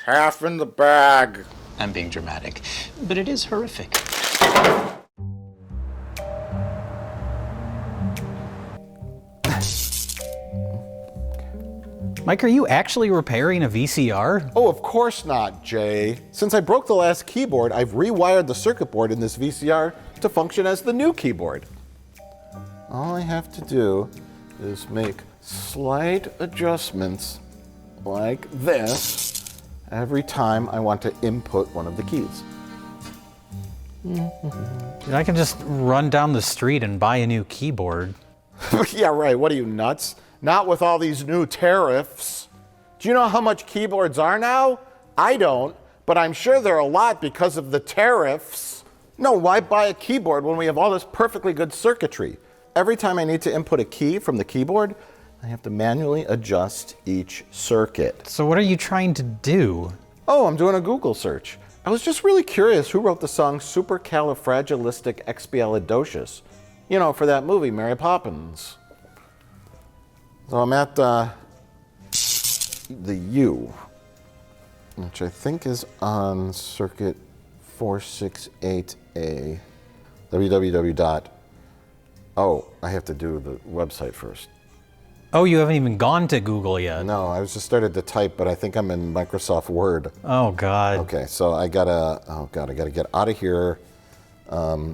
half in the bag. I'm being dramatic, but it is horrific. Mike, are you actually repairing a VCR? Oh, of course not, Jay. Since I broke the last keyboard, I've rewired the circuit board in this VCR to function as the new keyboard. All I have to do is make slight adjustments like this every time I want to input one of the keys. Dude, I can just run down the street and buy a new keyboard. Yeah, right. What are you, nuts? Not with all these new tariffs. Do you know how much keyboards are now? I don't, but I'm sure they're a lot because of the tariffs. No, why buy a keyboard when we have all this perfectly good circuitry? Every time I need to input a key from the keyboard, I have to manually adjust each circuit. So what are you trying to do? Oh, I'm doing a Google search. I was just really curious who wrote the song Supercalifragilisticexpialidocious. You know, for that movie, Mary Poppins. So I'm at the U, which I think is on circuit 468A. www. Oh, I have to do the website first. Oh, you haven't even gone to Google yet. No, I was just started to type, but I think I'm in Microsoft Word. Oh, God. Okay, so I gotta get out of here,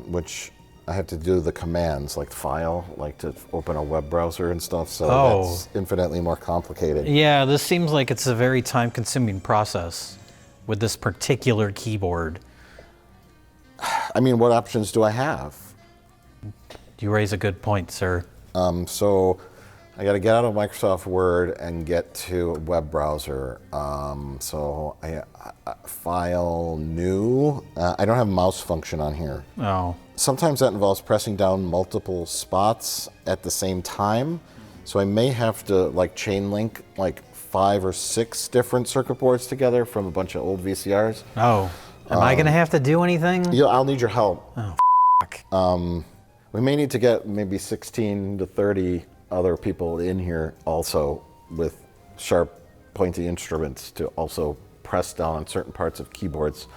which I have to do the commands, like file, like to open a web browser and stuff, so that's infinitely more complicated. Yeah, this seems like it's a very time-consuming process with this particular keyboard. I mean, what options do I have? You raise a good point, sir. So I got to get out of Microsoft Word and get to a web browser. So I file new. I don't have mouse function on here. Oh. Sometimes that involves pressing down multiple spots at the same time. So I may have to like chain link like 5 or 6 different circuit boards together from a bunch of old VCRs. Oh. Am I going to have to do anything? Yeah, I'll need your help. Oh, fuck. We may need to get maybe 16 to 30 other people in here also with sharp, pointy instruments to also press down on certain parts of keyboards,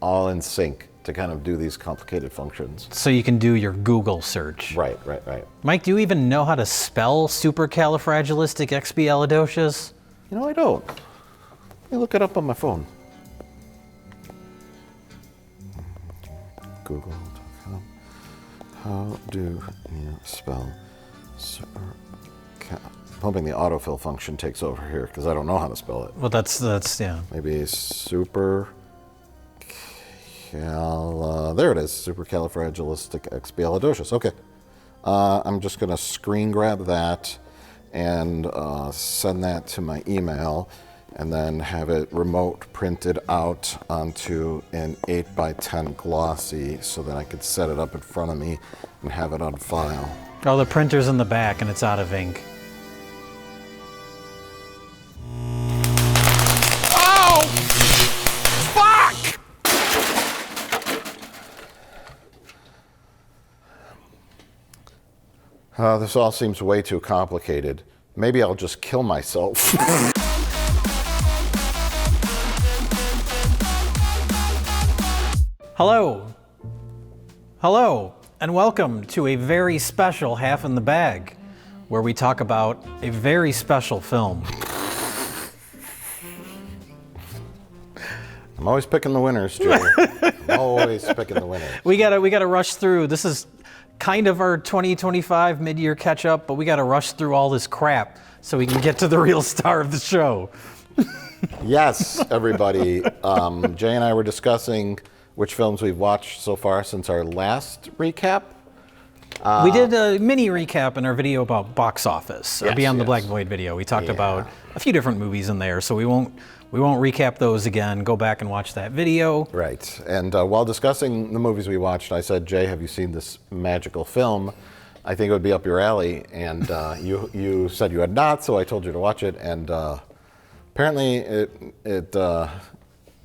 all in sync to kind of do these complicated functions. So you can do your Google search. Right. Mike, do you even know how to spell supercalifragilisticexpialidocious? You know, I don't. Let me look it up on my phone. Google.com. How do you spell I'm hoping the autofill function takes over here because I don't know how to spell it. Well, that's yeah. Maybe there it is, supercalifragilisticexpialidocious. Okay. I'm just going to screen grab that and send that to my email and then have it remote printed out onto an 8x10 glossy so that I could set it up in front of me and have it on file. Oh, the printer's in the back and it's out of ink. Oh! Fuck! This all seems way too complicated. Maybe I'll just kill myself. Hello, and welcome to a very special Half in the Bag, where we talk about a very special film. I'm always picking the winners, Joe. I'm always picking the winners. We gotta rush through. This is kind of our 2025 mid-year catch-up, but we gotta rush through all this crap so we can get to the real star of the show. Yes, everybody. Jay and I were discussing which films we've watched so far since our last recap. We did a mini recap in our video about box office, Beyond the Black Void video. We talked about a few different movies in there, so we won't recap those again. Go back and watch that video. Right, and while discussing the movies we watched, I said, Jay, have you seen this magical film? I think it would be up your alley, and you said you had not, so I told you to watch it, and apparently it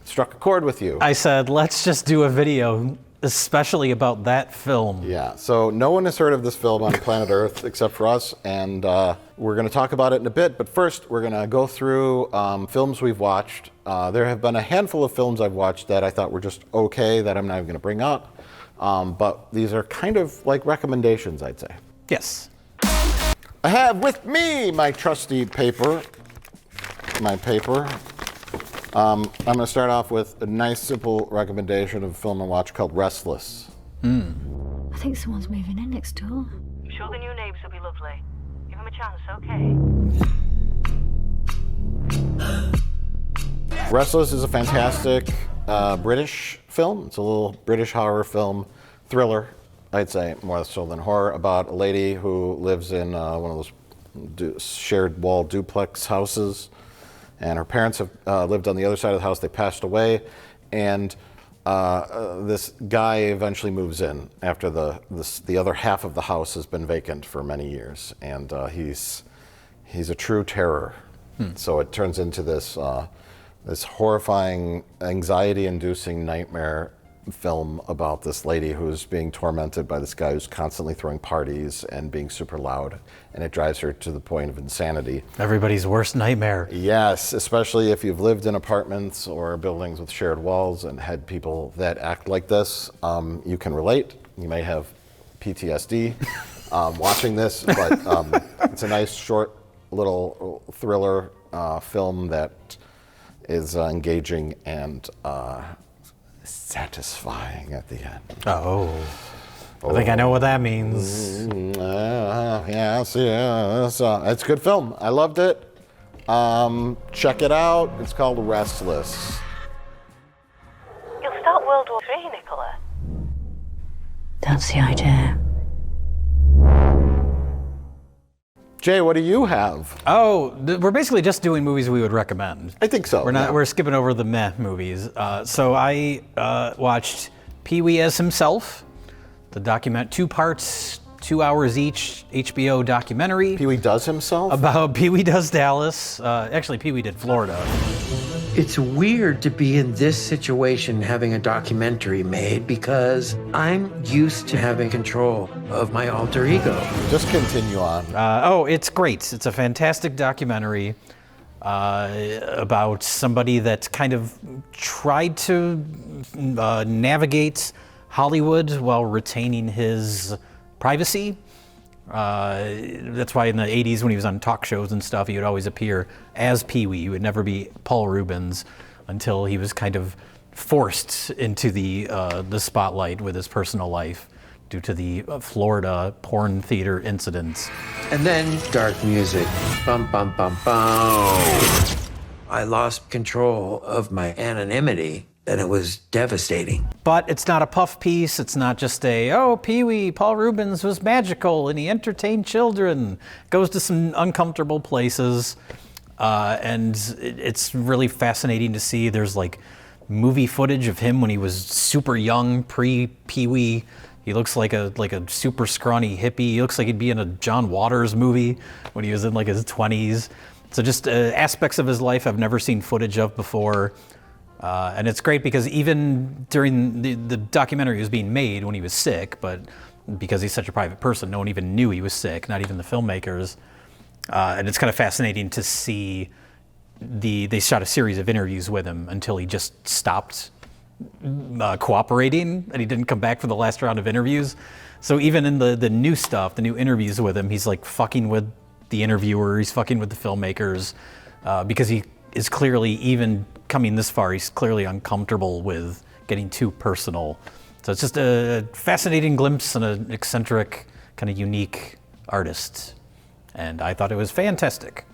struck a chord with you. I said, let's just do a video especially about that film. Yeah, so no one has heard of this film on planet Earth except for us, and we're going to talk about it in a bit, but first we're going to go through films we've watched. There have been a handful of films I've watched that I thought were just okay that I'm not even going to bring up, but these are kind of like recommendations, I'd say. Yes. I have with me my trusty paper, I'm going to start off with a nice, simple recommendation of a film I watched called Restless. I think someone's moving in next door. I'm sure the new neighbours will be lovely. Give them a chance, okay? Restless is a fantastic British film. It's a little British horror film, thriller, I'd say, more so than horror, about a lady who lives in one of those shared wall duplex houses. And her parents have lived on the other side of the house. They passed away, and this guy eventually moves in after the other half of the house has been vacant for many years, and he's a true terror. So it turns into this this horrifying, anxiety-inducing nightmare film about this lady who's being tormented by this guy who's constantly throwing parties and being super loud, and it drives her to the point of insanity. Everybody's worst nightmare. Yes, especially if you've lived in apartments or buildings with shared walls and had people that act like this. You can relate. You may have PTSD watching this, but it's a nice, short, little thriller film that is engaging and satisfying at the end. Oh. I think I know what that means. Yes. It's a good film. I loved it. Check it out. It's called Restless. You'll start World War III, Nicola. That's the idea. Jay, what do you have? Oh, we're basically just doing movies we would recommend. I think so. We're skipping over the meh movies. So I watched Pee-wee as Himself, the 2 parts, 2 hours each, HBO documentary. Pee-wee Does Himself? About Pee-wee Does Dallas. Actually, Pee-wee did Florida. It's weird to be in this situation having a documentary made because I'm used to having control of my alter ego. Just continue on. It's great. It's a fantastic documentary about somebody that kind of tried to navigate Hollywood while retaining his privacy. That's why in the 80s when he was on talk shows and stuff, he would always appear as Pee-wee. He would never be Paul Rubens until he was kind of forced into the spotlight with his personal life due to the Florida porn theater incidents. And then dark music. Bum, bum, bum, bum. I lost control of my anonymity, and it was devastating. But it's not a puff piece. It's not just Pee-wee, Paul Rubens was magical and he entertained children. Goes to some uncomfortable places. And it's really fascinating to see. There's like movie footage of him when he was super young, pre-Pee-wee. He looks like a super scrawny hippie. He looks like he'd be in a John Waters movie when he was in like his 20s. So just aspects of his life I've never seen footage of before. And it's great because even during the documentary was being made when he was sick, but because he's such a private person, no one even knew he was sick, not even the filmmakers. And it's kind of fascinating to see they shot a series of interviews with him until he just stopped cooperating and he didn't come back for the last round of interviews. So even in the new stuff, the new interviews with him, he's like fucking with the interviewer, he's fucking with the filmmakers, because he is clearly, even coming this far, he's clearly uncomfortable with getting too personal. So it's just a fascinating glimpse and an eccentric, kind of unique artist. And I thought it was fantastic.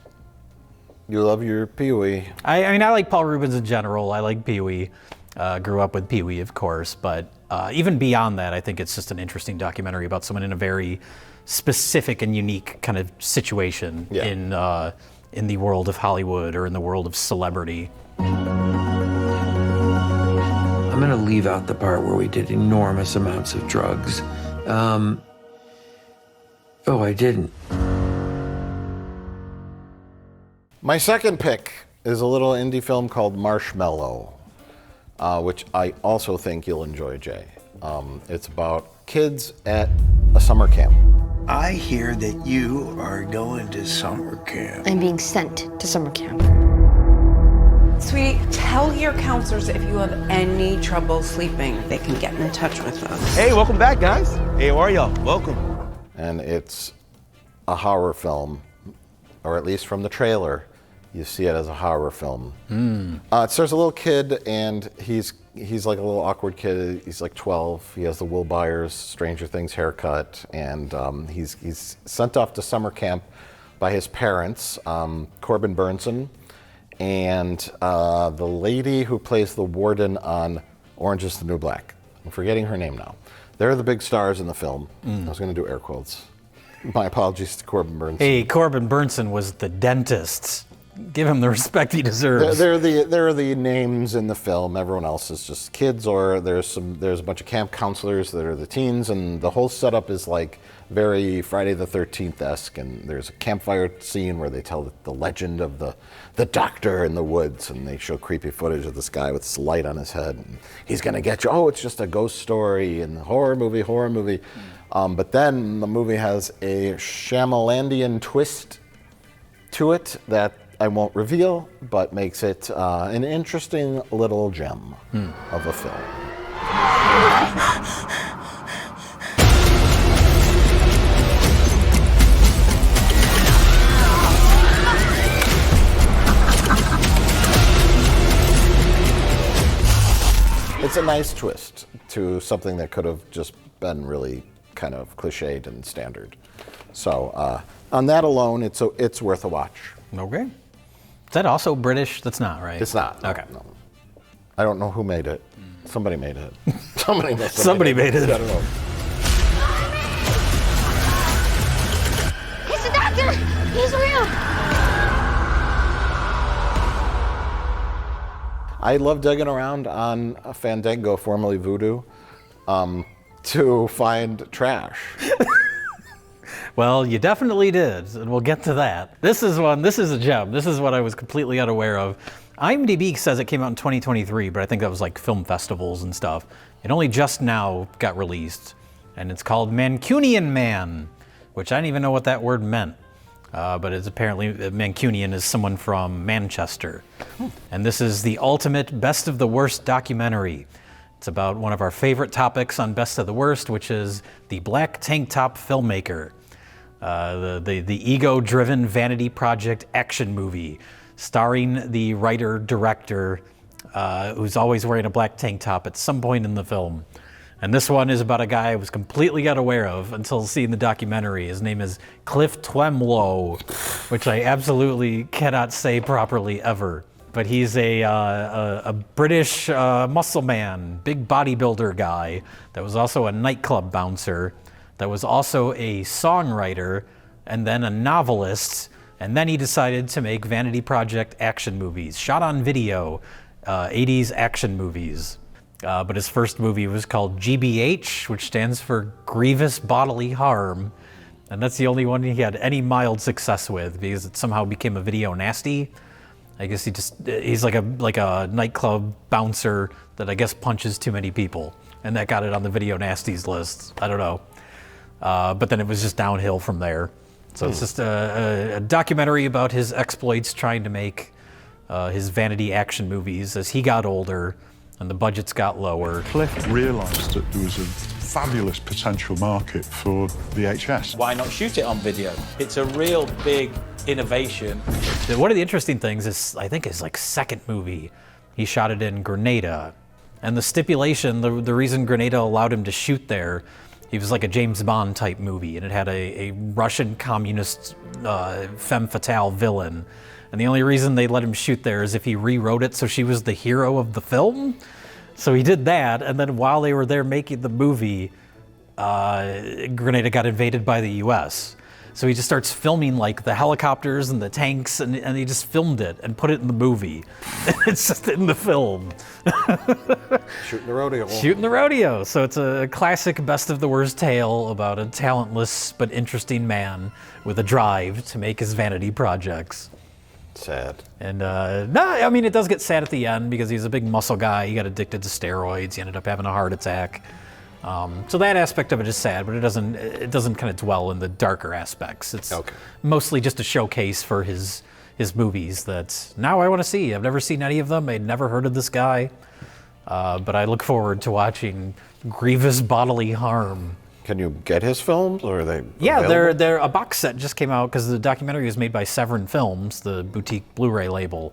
You love your Pee-wee. I mean, I like Paul Rubens in general. I like Pee-wee. Grew up with Pee-wee, of course. But even beyond that, I think it's just an interesting documentary about someone in a very specific and unique kind of situation in the world of Hollywood or in the world of celebrity. I'm gonna leave out the part where we did enormous amounts of drugs. I didn't. My second pick is a little indie film called Marshmallow, which I also think you'll enjoy, Jay. It's about kids at a summer camp. I hear that you are going to summer camp. I'm being sent to summer camp. Sweetie, tell your counselors if you have any trouble sleeping, they can get in touch with us. Hey, welcome back, guys. Hey, how are y'all? Welcome. And it's a horror film, or at least from the trailer, you see it as a horror film. It stars a little kid, and he's like a little awkward kid. He's like 12. He has the Will Byers Stranger Things haircut, and he's sent off to summer camp by his parents, Corbin Burnson, and the lady who plays the warden on Orange is the New Black. I'm forgetting her name now. They're the big stars in the film. I was going to do air quotes. My apologies to Corbin Burnson. Hey, Corbin Burnson was the dentist. Give him the respect he deserves. They're the names in the film. Everyone else is just kids, or there's a bunch of camp counselors that are the teens, and the whole setup is like very Friday the 13th-esque, and there's a campfire scene where they tell the legend of the doctor in the woods, and they show creepy footage of this guy with this light on his head, and he's gonna get you. Oh, it's just a ghost story and horror movie. But then the movie has a Shyamalandian twist to it that I won't reveal, but makes it an interesting little gem of a film. It's a nice twist to something that could have just been really kind of cliched and standard. So on that alone, it's worth a watch. Okay. Is that also British? That's not, right? It's not. Okay. No. I don't know who made it. Somebody made it. Somebody made it. I don't know. He's the doctor! He's real! I love digging around on Fandango, formerly Voodoo, to find trash. Well, you definitely did, and we'll get to that. This is a gem. This is what I was completely unaware of. IMDb says it came out in 2023, but I think that was like film festivals and stuff. It only just now got released, and it's called Mancunian Man, which I didn't even know what that word meant. But it's apparently, Mancunian is someone from Manchester. And this is the ultimate best of the worst documentary. It's about one of our favorite topics on Best of the Worst, which is the black tank top filmmaker. The ego-driven vanity project action movie starring the writer-director who's always wearing a black tank top at some point in the film. And this one is about a guy I was completely unaware of until seeing the documentary. His name is Cliff Twemlow, which I absolutely cannot say properly ever. But he's a British muscle man, big bodybuilder guy that was also a nightclub bouncer, that was also a songwriter, and then a novelist, and then he decided to make vanity project action movies, shot on video, 80s action movies. But his first movie was called GBH, which stands for Grievous Bodily Harm, and that's the only one he had any mild success with because it somehow became a video nasty. I guess he's like a nightclub bouncer that I guess punches too many people, and that got it on the video nasties list. I don't know. But then it was just downhill from there. So it's just a documentary about his exploits trying to make his vanity action movies as he got older and the budgets got lower. Cliff realised that there was a fabulous potential market for VHS. Why not shoot it on video? It's a real big innovation. One of the interesting things is, I think his second movie, he shot it in Grenada. And the stipulation, the reason Grenada allowed him to shoot there, he was like a James Bond type movie, and it had a Russian communist femme fatale villain. And the only reason they let him shoot there is if he rewrote it so she was the hero of the film. So he did that, and then while they were there making the movie, Grenada got invaded by the US. So he just starts filming like the helicopters and the tanks, and he just filmed it and put it in the movie. It's just in the film. Shooting the rodeo. Shooting the rodeo. So it's a classic best of the worst tale about a talentless but interesting man with a drive to make his vanity projects. Sad. And no, I mean, it does get sad at the end because he's a big muscle guy. He got addicted to steroids. He ended up having a heart attack. So that aspect of it is sad, but it doesn't kind of dwell in the darker aspects. It's mostly just a showcase for his movies that now I want to see. I've never seen any of them. I'd never heard of this guy, but I look forward to watching Grievous Bodily Harm. Can you get his films, or are they? Yeah, available? they're a box set just came out because the documentary was made by Tavern Films, the boutique Blu-ray label,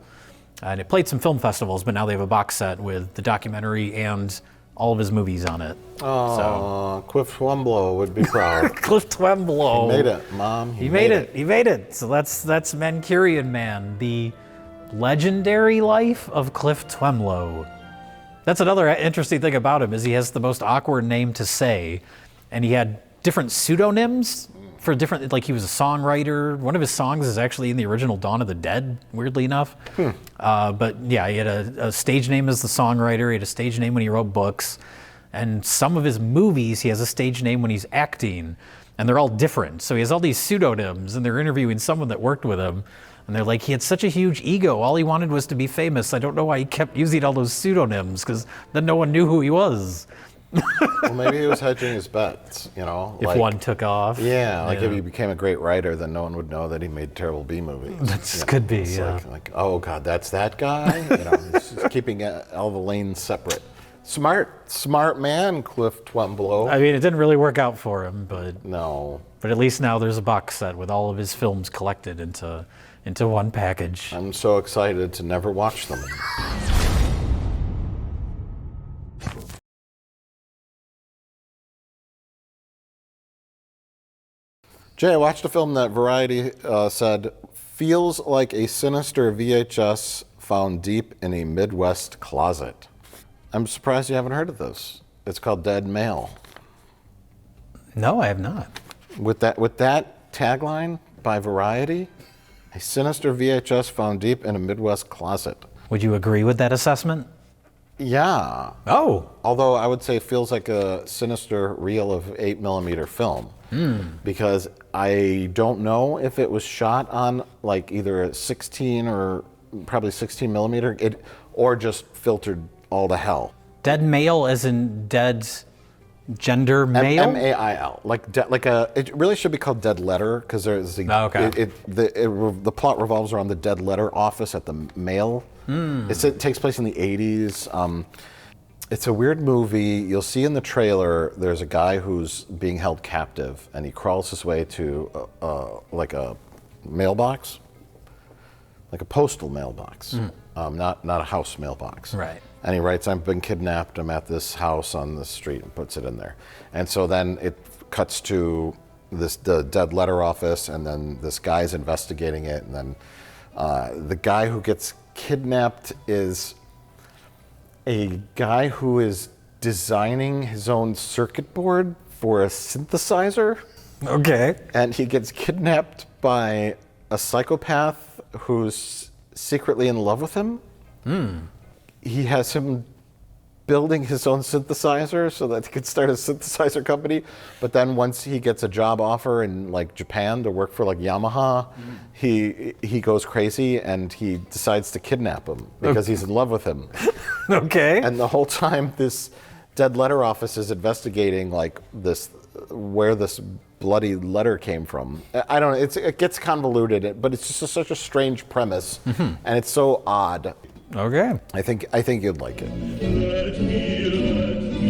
and it played some film festivals. But now they have a box set with the documentary and all of his movies on it. Oh, Cliff Twemblow would be proud. Cliff Twemblow. He made it, Mom. He made it. He made it. So that's Mancurian Man, the legendary life of Cliff Twemblow. That's another interesting thing about him is he has the most awkward name to say, and he had different pseudonyms for different, like he was a songwriter. One of his songs is actually in the original Dawn of the Dead, weirdly enough. But yeah, he had a stage name as the songwriter. He had a stage name when he wrote books. And some of his movies, he has a stage name when he's acting. And they're all different. So he has all these pseudonyms, and they're interviewing someone that worked with him. And they're like, he had such a huge ego. All he wanted was to be famous. I don't know why he kept using all those pseudonyms, because then no one knew who he was. Well, maybe he was hedging his bets, you know. If one took off. Yeah, like if he became a great writer, then no one would know that he made terrible B movies. That could be, it's yeah. Like, oh God, that's that guy? You know, he's just keeping all the lanes separate. Smart man, Cliff Twemblow. I mean, it didn't really work out for him, but no. But at least now there's a box set with all of his films collected into one package. I'm so excited to never watch them. Jay, I watched a film that Variety said feels like a sinister VHS found deep in a Midwest closet. I'm surprised you haven't heard of this. It's called Dead Male. No, I have not. With that tagline by Variety, a sinister VHS found deep in a Midwest closet. Would you agree with that assessment? Yeah. Oh. Although I would say it feels like a sinister reel of 8mm film. Because I don't know if it was shot on like either a 16 or probably 16mm, or just filtered all to hell. Dead male as in dead gender male? M-A-I-L. It really should be called Dead Letter, because there's the plot revolves around the Dead Letter office at the Mail. It takes place in the 80s. It's a weird movie. You'll see in the trailer, there's a guy who's being held captive, and he crawls his way to like a mailbox, like a postal mailbox, not a house mailbox. Right. And he writes, "I've been kidnapped. I'm at this house on the street," and puts it in there. And so then it cuts to the Dead Letter office, and then this guy's investigating it, and then the guy who gets kidnapped is a guy who is designing his own circuit board for a synthesizer. Okay. And he gets kidnapped by a psychopath who's secretly in love with him. He has him building his own synthesizer so that he could start a synthesizer company. But then once he gets a job offer in like Japan to work for like Yamaha, he goes crazy and he decides to kidnap him because he's in love with him. Okay. And the whole time this Dead Letter office is investigating like where this bloody letter came from. I don't know, it gets convoluted, but it's just such a strange premise and it's so odd. Okay. I think you'd like it.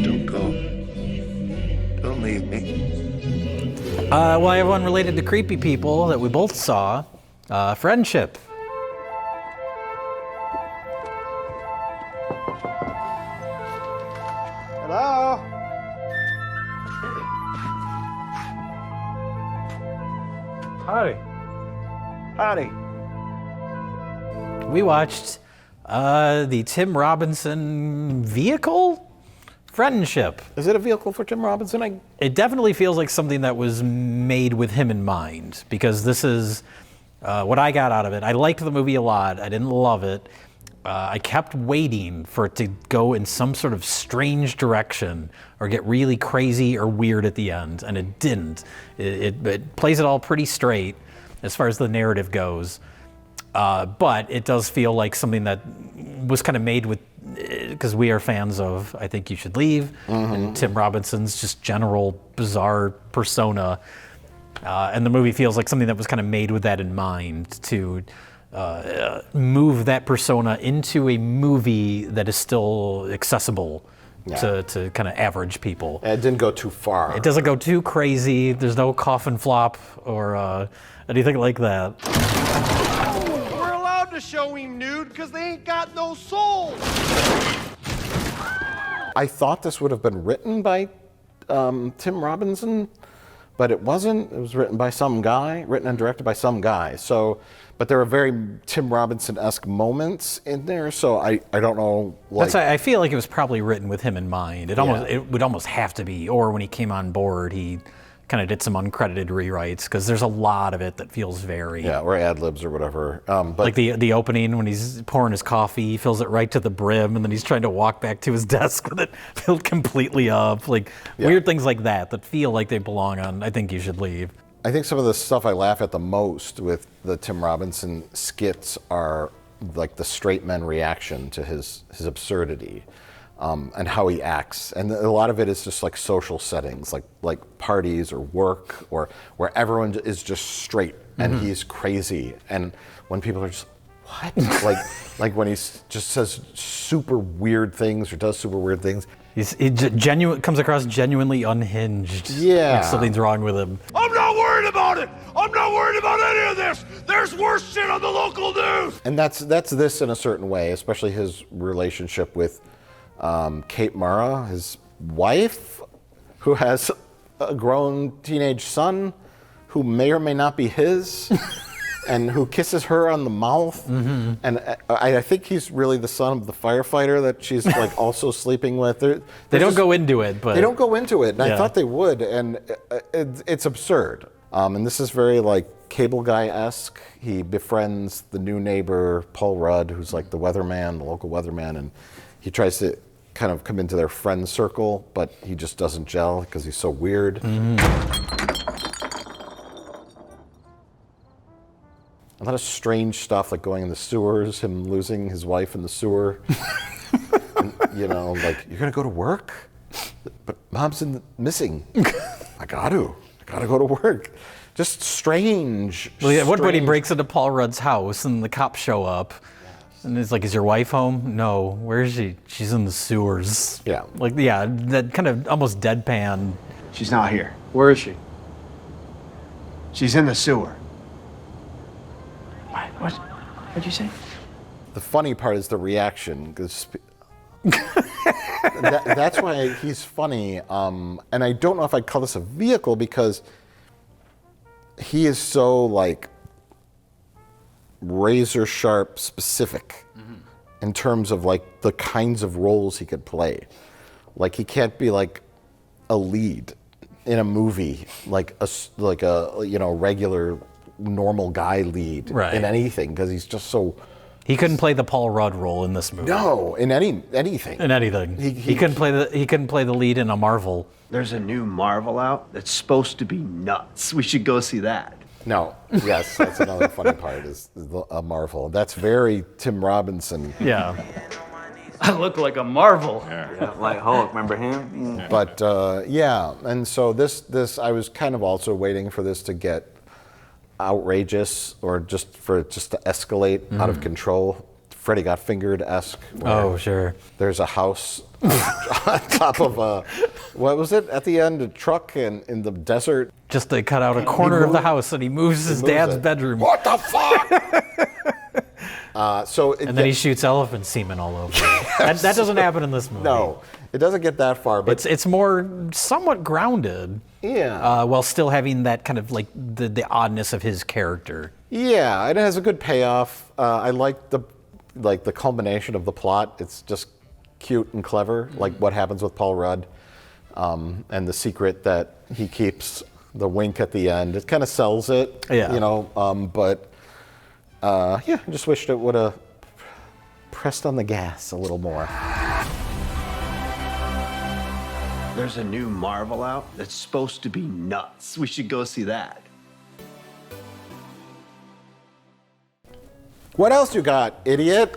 Don't go. Don't leave me. Well, I have one related to creepy people that we both saw. Friendship. Hello? Howdy. Howdy. We watched the Tim Robinson vehicle? Friendship. Is it a vehicle for Tim Robinson? It definitely feels like something that was made with him in mind, because this is what I got out of it. I liked the movie a lot. I didn't love it. I kept waiting for it to go in some sort of strange direction or get really crazy or weird at the end, and it didn't. It plays it all pretty straight as far as the narrative goes. But it does feel like something that was kind of made with because we are fans of I Think You Should Leave, and Tim Robinson's just general bizarre persona. And the movie feels like something that was kind of made with that in mind, to move that persona into a movie that is still accessible to kind of average people. It didn't go too far. It doesn't go too crazy. There's no coffin flop or anything like that. We're allowed to show him nude because they ain't got no soul. I thought this would have been written by Tim Robinson, but it wasn't. It was written by some guy, written and directed by some guy. So, but there are very Tim Robinson-esque moments in there. So I don't know. Like, I feel like it was probably written with him in mind. It would almost have to be. Or when he came on board, he kind of did some uncredited rewrites, because there's a lot of it that feels very or ad libs or whatever. But like the opening when he's pouring his coffee, he fills it right to the brim, and then he's trying to walk back to his desk with it filled completely up. Like weird things like that feel like they belong on I Think You Should Leave. I think some of the stuff I laugh at the most with the Tim Robinson skits are like the straight men reaction to his absurdity. And how he acts, and a lot of it is just like social settings, like parties or work, or where everyone is just straight and he's crazy, and when people are just what, like when he just says super weird things or does super weird things, he comes across genuinely unhinged. Yeah, like something's wrong with him. I'm not worried about it. I'm not worried about any of this. There's worse shit on the local news. And that's this in a certain way, especially his relationship with Kate Mara, his wife, who has a grown teenage son who may or may not be his, and who kisses her on the mouth. And I think he's really the son of the firefighter that she's like also sleeping with. They don't go into it, but they don't go into it, and I thought they would, and it's absurd. And this is very like Cable Guy-esque. He befriends the new neighbor, Paul Rudd, who's like the weatherman, the local weatherman, and he tries to kind of come into their friend circle, but he just doesn't gel because he's so weird. A lot of strange stuff, like going in the sewers, him losing his wife in the sewer. And, like, you're gonna go to work? But mom's missing. I gotta go to work. Just strange. Well, yeah, what when he breaks into Paul Rudd's house and the cops show up? And it's like, is your wife home? No. Where is she? She's in the sewers. Yeah. Like, yeah, that kind of almost deadpan. She's not here. Where is she? She's in the sewer. What? What'd you say? The funny part is the reaction, because that's why he's funny. And I don't know if I'd call this a vehicle, because he is so like razor sharp specific in terms of like the kinds of roles he could play. Like he can't be like a lead in a movie, like a regular normal guy lead in anything, because he's just so. He couldn't play the Paul Rudd role in this movie. No, in anything. In anything. He couldn't play the lead in a Marvel. There's a new Marvel out that's supposed to be nuts. We should go see that. No, yes, that's another funny part, is a Marvel. That's very Tim Robinson. Yeah. I look like a Marvel. Yeah, like Hulk, remember him? But and so this I was kind of also waiting for this to get outrageous, or just to escalate out of control. Freddy Got Fingered-esque. Oh, sure. There's a house on top of a, what was it at the end? A truck in the desert. Just they cut out a corner of the house and he moves his dad's bedroom. What the fuck? And then he shoots elephant semen all over. Yes. That doesn't happen in this movie. No, it doesn't get that far. But it's more somewhat grounded. Yeah. While still having that kind of like the oddness of his character. Yeah, it has a good payoff. I like the culmination of the plot. It's just cute and clever, like what happens with Paul Rudd, and the secret that he keeps, the wink at the end. It kind of sells it, but I just wished it would have pressed on the gas a little more. There's a new Marvel out that's supposed to be nuts. We should go see that. What else you got, idiot?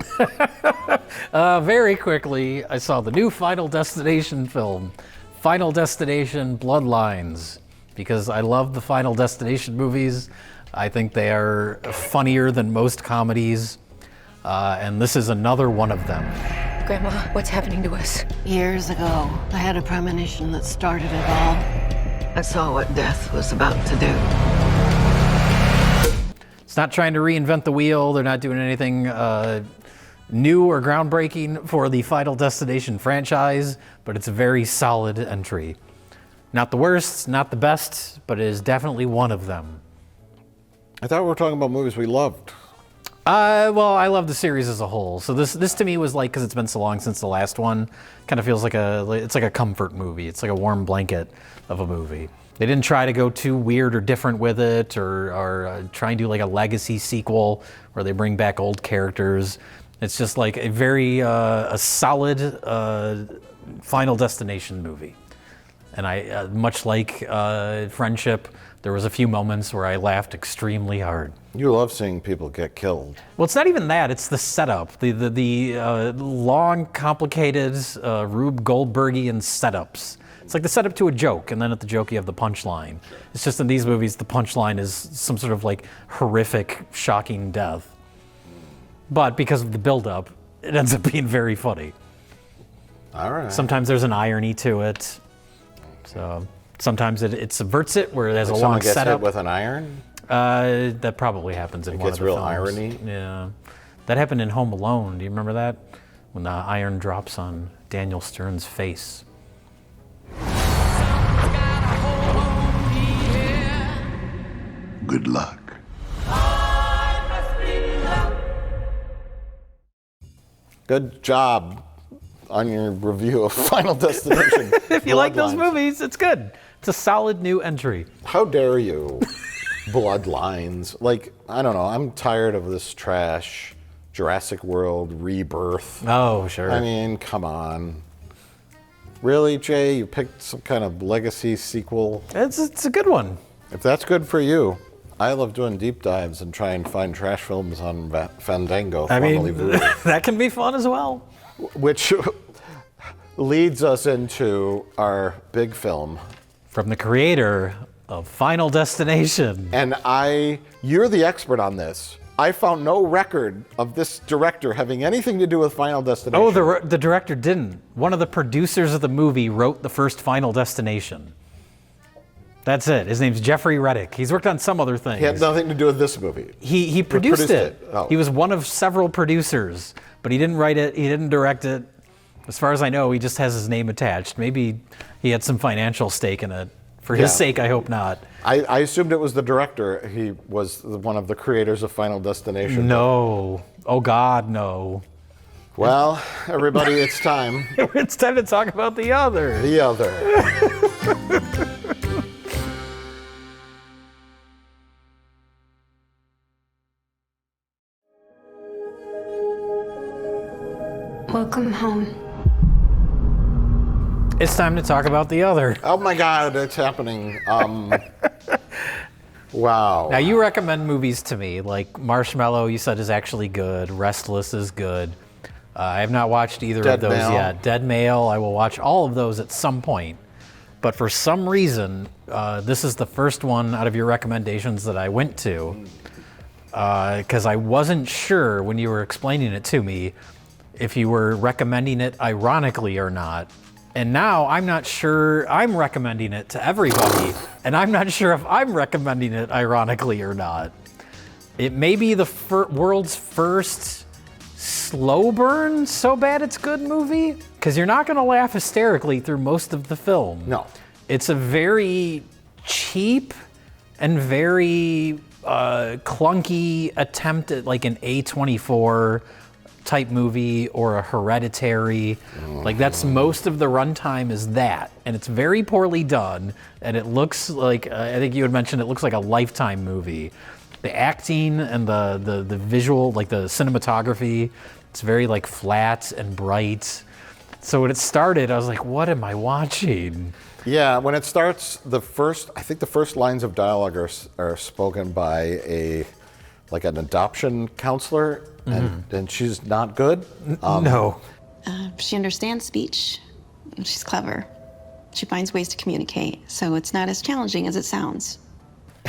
Very quickly, I saw the new Final Destination film, Final Destination Bloodlines, because I love the Final Destination movies. I think they are funnier than most comedies, and this is another one of them. Grandma, what's happening to us? Years ago, I had a premonition that started it all. I saw what death was about to do. It's not trying to reinvent the wheel. They're not doing anything new or groundbreaking for the Final Destination franchise, but it's a very solid entry. Not the worst, not the best, but it is definitely one of them. I thought we were talking about movies we loved. Well, I love the series as a whole. So this to me was like, because it's been so long since the last one, kind of feels like it's like a comfort movie. It's like a warm blanket of a movie. They didn't try to go too weird or different with it, or try and do like a legacy sequel where they bring back old characters. It's just like a very a solid Final Destination movie. And I, much like Friendship, there was a few moments where I laughed extremely hard. You love seeing people get killed. Well, it's not even that. It's the setup, the long, complicated Rube Goldbergian setups. It's like the setup to a joke, and then at the joke you have the punchline. It's just in these movies, the punchline is some sort of like horrific, shocking death. But because of the buildup, it ends up being very funny. All right. Sometimes there's an irony to it. So sometimes it subverts it, where there's Like a long someone gets setup. hit with an iron? That probably happens in It one gets of the real films. irony? Yeah. That happened in Home Alone. Do you remember that? When the iron drops on Daniel Stern's face. Good luck. Good job on your review of Final Destination. If you like those Bloodlines. movies, it's good. It's a solid new entry. How dare you? Bloodlines. Like, I don't know. I'm tired of this trash. Jurassic World, Rebirth. Oh, sure. I mean, come on. Really, Jay? You picked some kind of legacy sequel? It's a good one. If that's good for you. I love doing deep dives and try and find trash films on Fandango. I mean, formerly Voodoo. that can be fun as well. Which leads us into our big film. From the creator of Final Destination. And you're the expert on this. I found no record of this director having anything to do with Final Destination. Oh, the director didn't. One of the producers of the movie wrote the first Final Destination. That's it. His name's Jeffrey Reddick. He's worked on some other things. He had nothing to do with this movie. He produced it. Oh. He was one of several producers, but he didn't write it. He didn't direct it. As far as I know, he just has his name attached. Maybe he had some financial stake in it. For his sake, I hope not. I assumed it was the director. He was one of the creators of Final Destination. No. Oh, God, no. Well, everybody, it's time. It's time to talk about the other. The other. Welcome home. It's time to talk about the other. Oh my God, it's happening. Wow. Now you recommend movies to me, like Marshmallow you said is actually good, Restless is good. I have not watched either of those yet. Dead Male, I will watch all of those at some point. But for some reason, this is the first one out of your recommendations that I went to, because I wasn't sure when you were explaining it to me if you were recommending it ironically or not. And now I'm not sure I'm recommending it to everybody, and I'm not sure if I'm recommending it ironically or not. It may be the world's first slow burn, so bad it's good movie, because you're not going to laugh hysterically through most of the film. No. It's a very cheap and very clunky attempt at like an A24 type movie or a Hereditary. Like that's most of the runtime is that, and it's very poorly done, and it looks like I think you had mentioned it looks like a Lifetime movie. The acting and the visual, like the cinematography, it's very like flat and bright. So when it started, I was like, what am I watching? Yeah, when it starts, I think the first lines of dialogue are spoken by a like an adoption counselor, and she's not good. No. She understands speech. She's clever. She finds ways to communicate, so it's not as challenging as it sounds.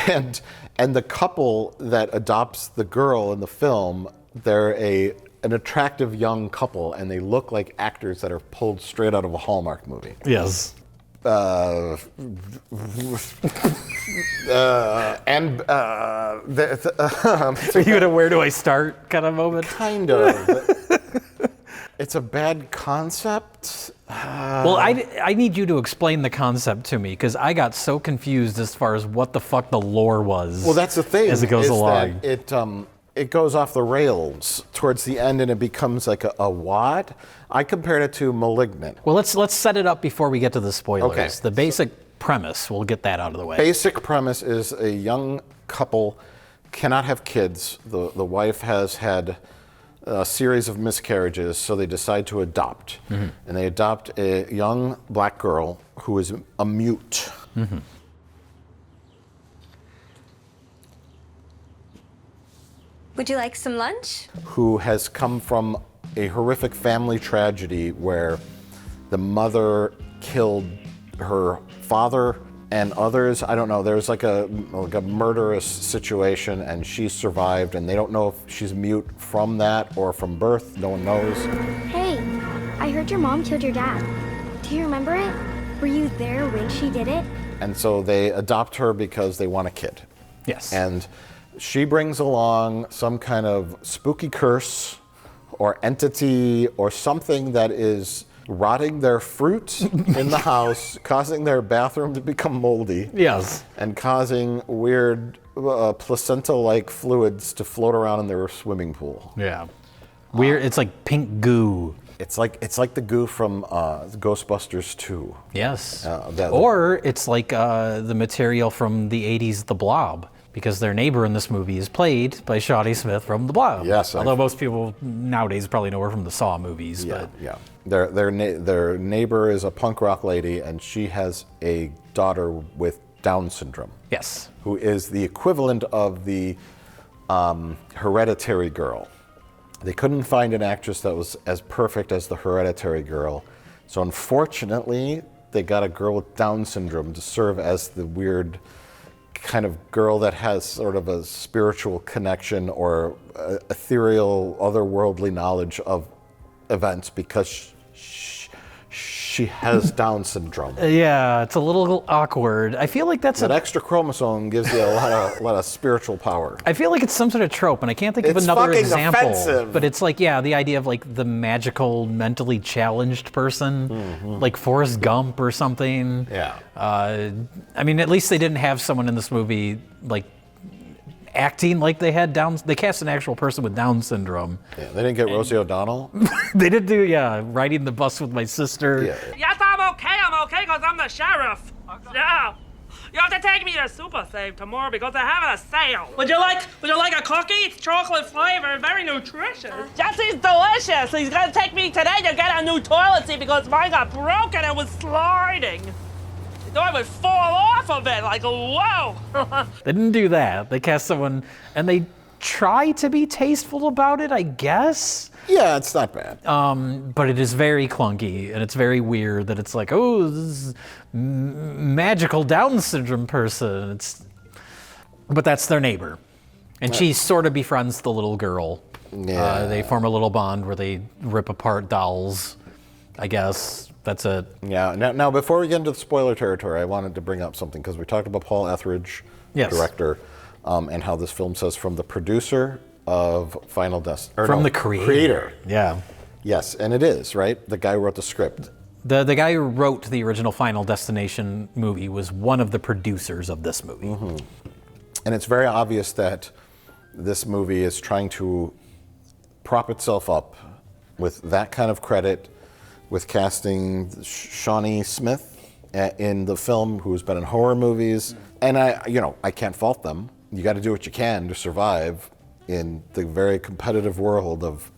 And the couple that adopts the girl in the film, they're an attractive young couple, and they look like actors that are pulled straight out of a Hallmark movie. Yes. Where do I start kind of moment? Kind of. It's a bad concept. Well, I need you to explain the concept to me, because I got so confused as far as what the fuck the lore was. Well, that's the thing. As it goes along. That it goes off the rails towards the end, and it becomes like a what? I compared it to Malignant. Well, let's set it up before we get to the spoilers. Okay. The basic premise, we'll get that out of the way. Basic premise is a young couple cannot have kids. The wife has had a series of miscarriages, so they decide to adopt. Mm-hmm. And they adopt a young black girl who is a mute. Mm-hmm. Would you like some lunch? Who has come from a horrific family tragedy where the mother killed her father and others. I don't know. There's like a murderous situation, and she survived, and they don't know if she's mute from that or from birth. No one knows. Hey, I heard your mom killed your dad. Do you remember it? Were you there when she did it? And so they adopt her because they want a kid. Yes. And she brings along some kind of spooky curse or entity or something that is rotting their fruit in the house, causing their bathroom to become moldy. Yes. And causing weird placenta-like fluids to float around in their swimming pool. Yeah. Weird. It's like pink goo. It's like the goo from Ghostbusters 2. Yes. Or it's like the material from the 80s, The Blob, because their neighbor in this movie is played by Shawnee Smith from The Blob. Yes. Although most people nowadays probably know her from the Saw movies. Yeah, but yeah. Their neighbor is a punk rock lady, and she has a daughter with Down syndrome. Yes. Who is the equivalent of the Hereditary girl. They couldn't find an actress that was as perfect as the Hereditary girl, so unfortunately, they got a girl with Down syndrome to serve as the weird kind of girl that has sort of a spiritual connection or ethereal, otherworldly knowledge of events because she has Down syndrome. Yeah, it's a little awkward. I feel like that's that extra chromosome gives you a lot of spiritual power. I feel like it's some sort of trope, and I can't think of another fucking example. Offensive. But it's like, yeah, the idea of like the magical, mentally challenged person, like Forrest Gump or something. Yeah. I mean, at least they didn't have someone in this movie like acting like they had Down. They cast an actual person with Down syndrome. Yeah, they didn't get Rosie O'Donnell. They did do, riding the bus with my sister. Yeah. Yes, I'm okay because I'm the sheriff. Yeah. You have to take me to Super Save tomorrow because they're having a sale. Would you like a cookie? It's chocolate flavored, very nutritious. Jesse's delicious. He's gonna take me today to get a new toilet seat because mine got broken and was sliding. I would fall off of it, like, whoa. They didn't do that. They cast someone, and they try to be tasteful about it, I guess. Yeah, it's not bad. But it is very clunky, and it's very weird that it's like, oh, this is magical Down syndrome person. But that's their neighbor. And she sort of befriends the little girl. Yeah. They form a little bond where they rip apart dolls, I guess. That's it. Yeah. Now, before we get into the spoiler territory, I wanted to bring up something because we talked about Paul Etheridge, director, and how this film says from the producer of Final Destination. From the creator. Yeah. Yes, and it is, right? The guy who wrote the script. The guy who wrote the original Final Destination movie was one of the producers of this movie. Mm-hmm. And it's very obvious that this movie is trying to prop itself up with that kind of credit, with casting Shawnee Smith in the film, who's been in horror movies. And I can't fault them. You got to do what you can to survive in the very competitive world of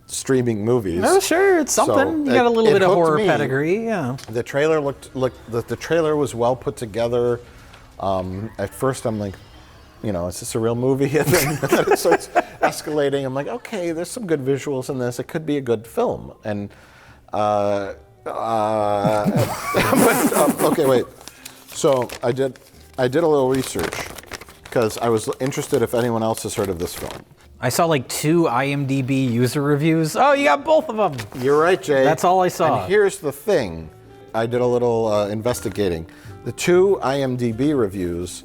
streaming movies. Oh, sure, it's something. You got a little bit of horror pedigree, yeah. The trailer the trailer was well put together. At first, I'm like, is this a real movie? And then it starts escalating. I'm like, okay, there's some good visuals in this. It could be a good film. And okay, wait. So I did a little research because I was interested if anyone else has heard of this film. I saw like 2 IMDb user reviews. Oh, you got both of them. You're right, Jay. That's all I saw. And here's the thing. I did a little investigating. The 2 IMDb reviews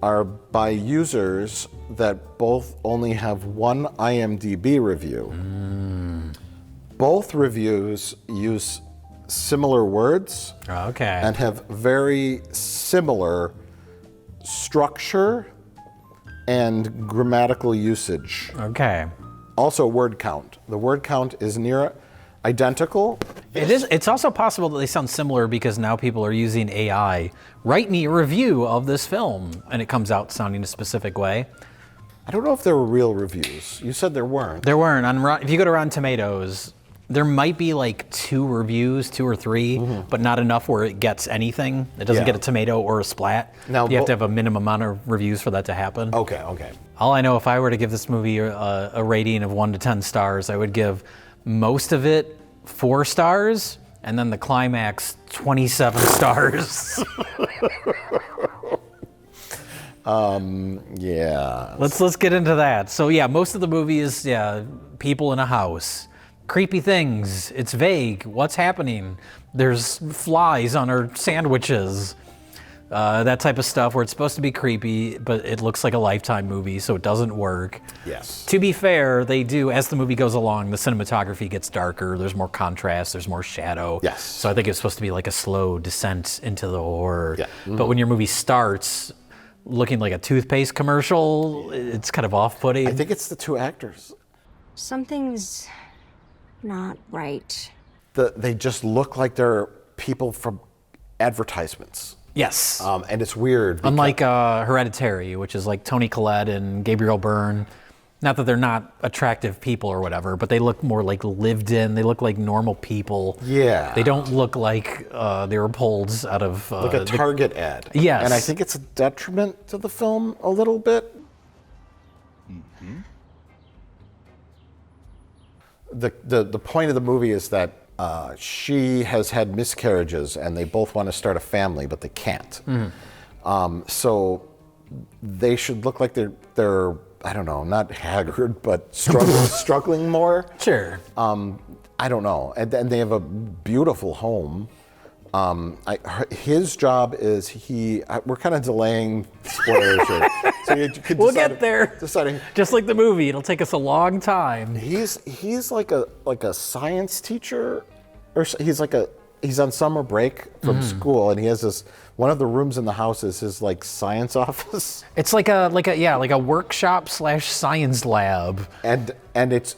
are by users that both only have 1 IMDb review. Both reviews use similar words and have very similar structure and grammatical usage. Okay. Also word count. The word count is near identical. It's also possible that they sound similar because now people are using AI. Write me a review of this film, and it comes out sounding a specific way. I don't know if there were real reviews. You said there weren't. There weren't. If you go to Rotten Tomatoes, there might be like 2 reviews, 2 or 3, but not enough where it gets anything. It doesn't get a tomato or a splat. Now, you have to have a minimum amount of reviews for that to happen. Okay. All I know, if I were to give this movie a rating of 1 to 10 stars, I would give most of it 4 stars, and then the climax 27 stars. Yeah. Let's get into that. So yeah, most of the movie is people in a house. Creepy things. It's vague. What's happening? There's flies on our sandwiches. That type of stuff where it's supposed to be creepy, but it looks like a Lifetime movie, so it doesn't work. Yes. To be fair, they do, as the movie goes along, the cinematography gets darker, there's more contrast, there's more shadow. Yes. So I think it's supposed to be like a slow descent into the horror. Yeah. But when your movie starts looking like a toothpaste commercial, it's kind of off-putting. I think it's the 2 actors. Something's not right. They just look like they're people from advertisements. Yes. And it's weird. Unlike Hereditary, which is like Toni Collette and Gabriel Byrne. Not that they're not attractive people or whatever, but they look more like lived in. They look like normal people. Yeah. They don't look like they were pulled out of... like a Target ad. Yes. And I think it's a detriment to the film a little bit. The point of the movie is that she has had miscarriages and they both want to start a family, but they can't. So they should look like they're I don't know, not haggard, but struggling more. Sure. I don't know. And they have a beautiful home. His job is we're kind of delaying spoilers here. So you could we'll get there. Just like the movie, it'll take us a long time. He's like a science teacher, or he's on summer break from school, and he has one of the rooms in the house is his like science office. It's like a workshop / science lab. And it's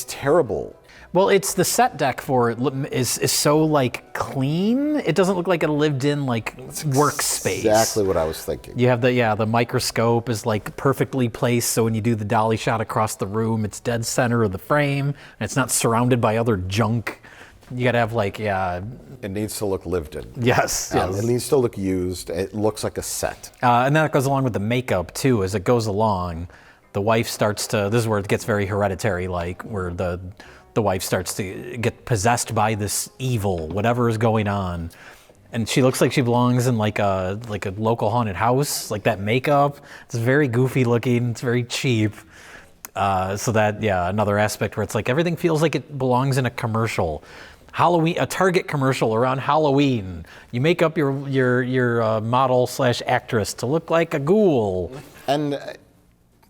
terrible. Well, it's the set deck for it is so like clean. It doesn't look like a lived-in like workspace. Exactly what I was thinking. You have the microscope is like perfectly placed, so when you do the dolly shot across the room, it's dead center of the frame, and it's not surrounded by other junk. You gotta have It needs to look lived in. Yes. It needs to look used. It looks like a set. And that goes along with the makeup too. As it goes along, the wife starts to. This is where it gets very Hereditary-like, where the wife starts to get possessed by this evil, whatever is going on, and she looks like she belongs in like a local haunted house. Like that makeup, it's very goofy looking. It's very cheap. So that another aspect where it's like everything feels like it belongs in a commercial. Halloween, a Target commercial around Halloween. You make up your model / actress to look like a ghoul. And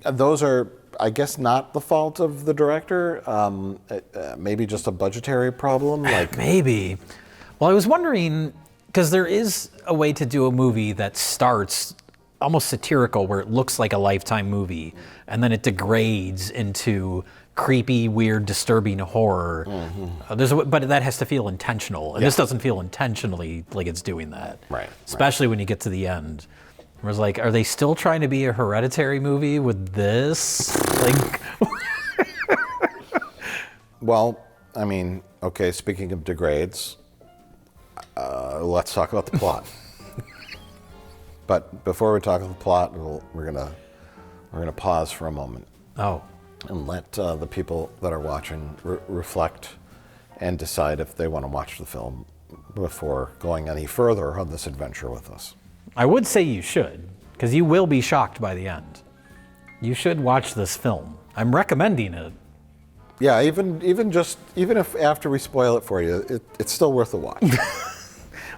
those are, I guess, not the fault of the director. Maybe just a budgetary problem. Maybe. Well, I was wondering, because there is a way to do a movie that starts almost satirical, where it looks like a Lifetime movie, and then it degrades into creepy, weird, disturbing horror. But that has to feel intentional, and this doesn't feel intentionally like it's doing that. Right. Especially when you get to the end. It was like, are they still trying to be a Hereditary movie with this? Like, well, I mean, okay. Speaking of degrades, let's talk about the plot. But before we talk of the plot, we're gonna pause for a moment. Oh. And let the people that are watching reflect and decide if they want to watch the film before going any further on this adventure with us. I would say you should, because you will be shocked by the end. You should watch this film. I'm recommending it. Yeah, even if after we spoil it for you, it's still worth a watch.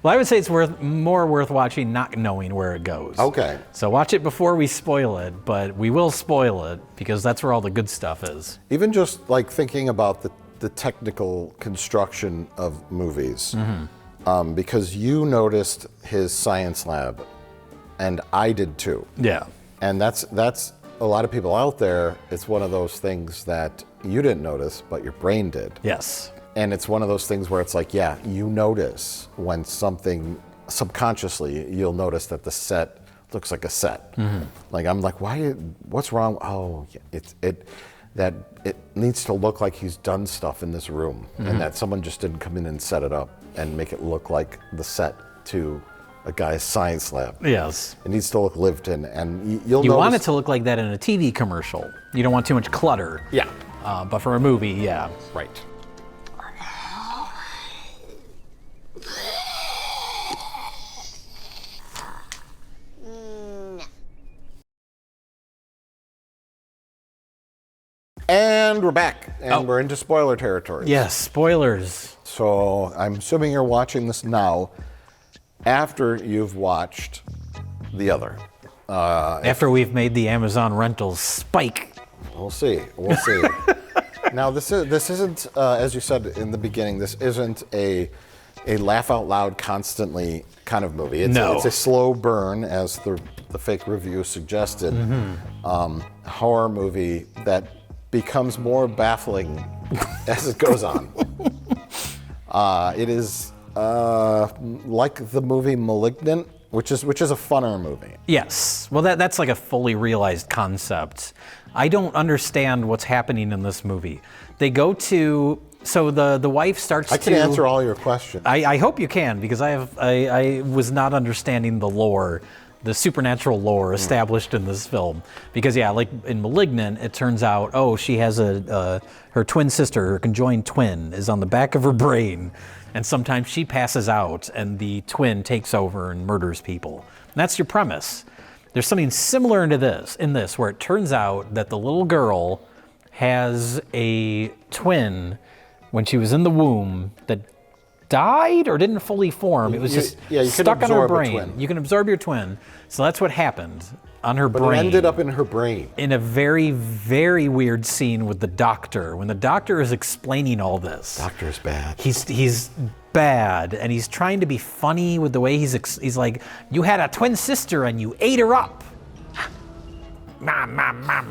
Well, I would say it's more worth watching not knowing where it goes. Okay. So watch it before we spoil it, but we will spoil it because that's where all the good stuff is. Even just like thinking about the technical construction of movies, because you noticed his science lab, and I did too. Yeah. And that's a lot of people out there. It's one of those things that you didn't notice, but your brain did. Yes. And it's one of those things where it's like, yeah, you notice when something subconsciously, you'll notice that the set looks like a set. Like I'm like, what's wrong? Oh, it needs to look like he's done stuff in this room, and that someone just didn't come in and set it up and make it look like the set to a guy's science lab. Yes. It needs to look lived in, and you'll You notice. want it to look like that in a TV commercial. You don't want too much clutter. Yeah. But for a movie, yeah. Right. And we're back, and we're into spoiler territory. Yes, spoilers. So I'm assuming you're watching this now after you've watched the other. After we've made the Amazon rentals spike. We'll see. Now this isn't, as you said in the beginning, this isn't a laugh out loud constantly kind of movie. It's a slow burn, as the fake review suggested. Horror movie that becomes more baffling as it goes on. It is like the movie *Malignant*, which is a funner movie. Yes. Well, that's like a fully realized concept. I don't understand what's happening in this movie. They go to the wife starts to. I can answer all your questions. I hope you can, because I was not understanding the lore, the supernatural lore established in this film. Because yeah, like in *Malignant*, it turns out, she has her twin sister, her conjoined twin, is on the back of her brain, and sometimes she passes out, and the twin takes over and murders people. And that's your premise. There's something similar in this, where it turns out that the little girl has a twin when she was in the womb that died or didn't fully form. It was just stuck on her brain. You can absorb your twin. So that's what happened on her brain. But it ended up in her brain. In a very, very weird scene with the doctor. When the doctor is explaining all this. Doctor's bad. He's bad, and he's trying to be funny with the way he's like, you had a twin sister and you ate her up. Mom.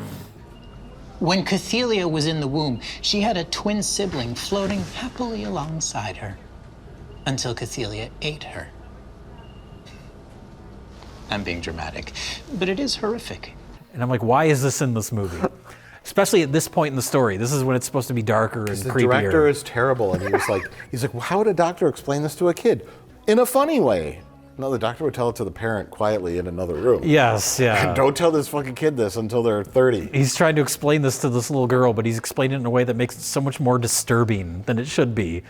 When Cathelia was in the womb, she had a twin sibling floating happily alongside her until Cathelia ate her. I'm being dramatic, but it is horrific. And I'm like, why is this in this movie? Especially at this point in the story. This is when it's supposed to be darker and creepier. The director is terrible, and he's like, well, how would a doctor explain this to a kid? In a funny way. No, the doctor would tell it to the parent quietly in another room. Yes, yeah. Don't tell this fucking kid this until they're 30. He's trying to explain this to this little girl, but he's explaining it in a way that makes it so much more disturbing than it should be.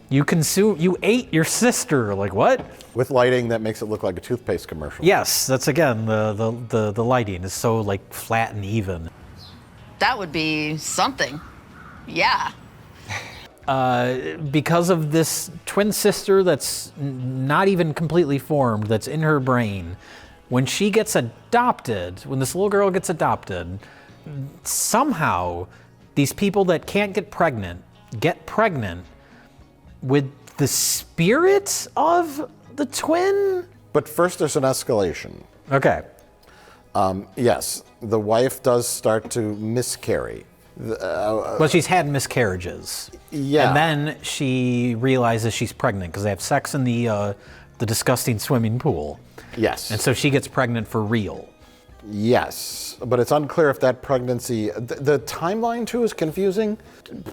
You ate your sister. Like, what? With lighting that makes it look like a toothpaste commercial. Yes, that's again, the lighting is so like flat and even. That would be something. Yeah. Because of this twin sister that's not even completely formed, that's in her brain, when she gets adopted, when this little girl gets adopted, somehow these people that can't get pregnant with the spirit of the twin? But first there's an escalation. Okay. Yes, the wife does start to miscarry. Well, she's had miscarriages. Yeah. And then she realizes she's pregnant because they have sex in the disgusting swimming pool. Yes. And so she gets pregnant for real. Yes, but it's unclear if that pregnancy, the timeline too is confusing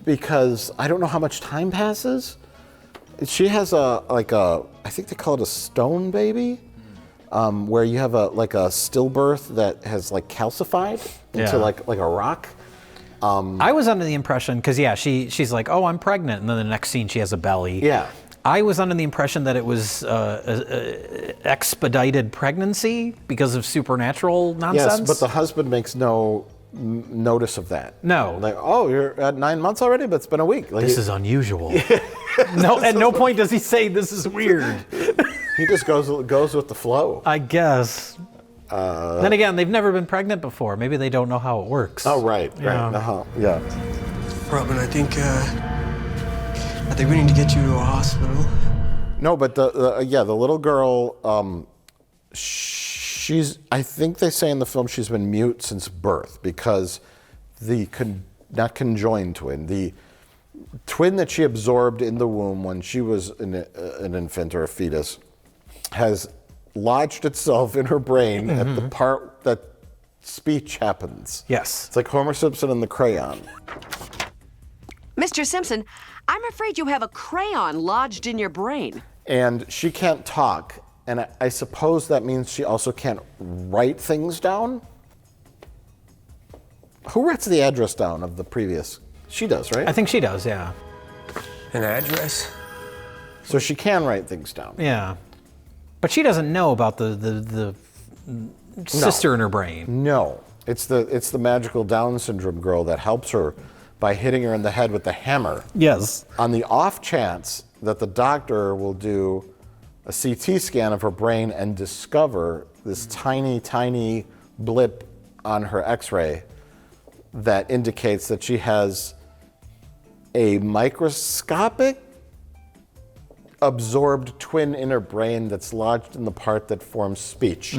because I don't know how much time passes. She has I think they call it a stone baby. where you have a stillbirth that has like calcified into like a rock. I was under the impression, because she's like, oh, I'm pregnant, and then the next scene she has a belly. Yeah. I was under the impression that it was expedited pregnancy because of supernatural nonsense. Yes, but the husband makes no notice of that. No. Like, oh, you're at 9 months already, but it's been a week. Like, this is unusual. No, at no point does he say this is weird. He just goes with the flow. I guess. Then again, they've never been pregnant before. Maybe they don't know how it works. Oh, right. Yeah. Robin, I think we need to get you to a hospital. No, but the little girl, I think they say in the film she's been mute since birth because not conjoined twin, the twin that she absorbed in the womb when she was an infant or a fetus has lodged itself in her brain at the part that speech happens. Yes. It's like Homer Simpson and the crayon. Mr. Simpson, I'm afraid you have a crayon lodged in your brain. And she can't talk, and I suppose that means she also can't write things down? Who writes the address down of the previous? She does, right? I think she does, yeah. An address? So she can write things down. Yeah. But she doesn't know about the sister in her brain. No. It's the magical Down syndrome girl that helps her by hitting her in the head with the hammer. Yes. On the off chance that the doctor will do a CT scan of her brain and discover this tiny, tiny blip on her x-ray that indicates that she has a microscopic absorbed twin in her brain that's lodged in the part that forms speech.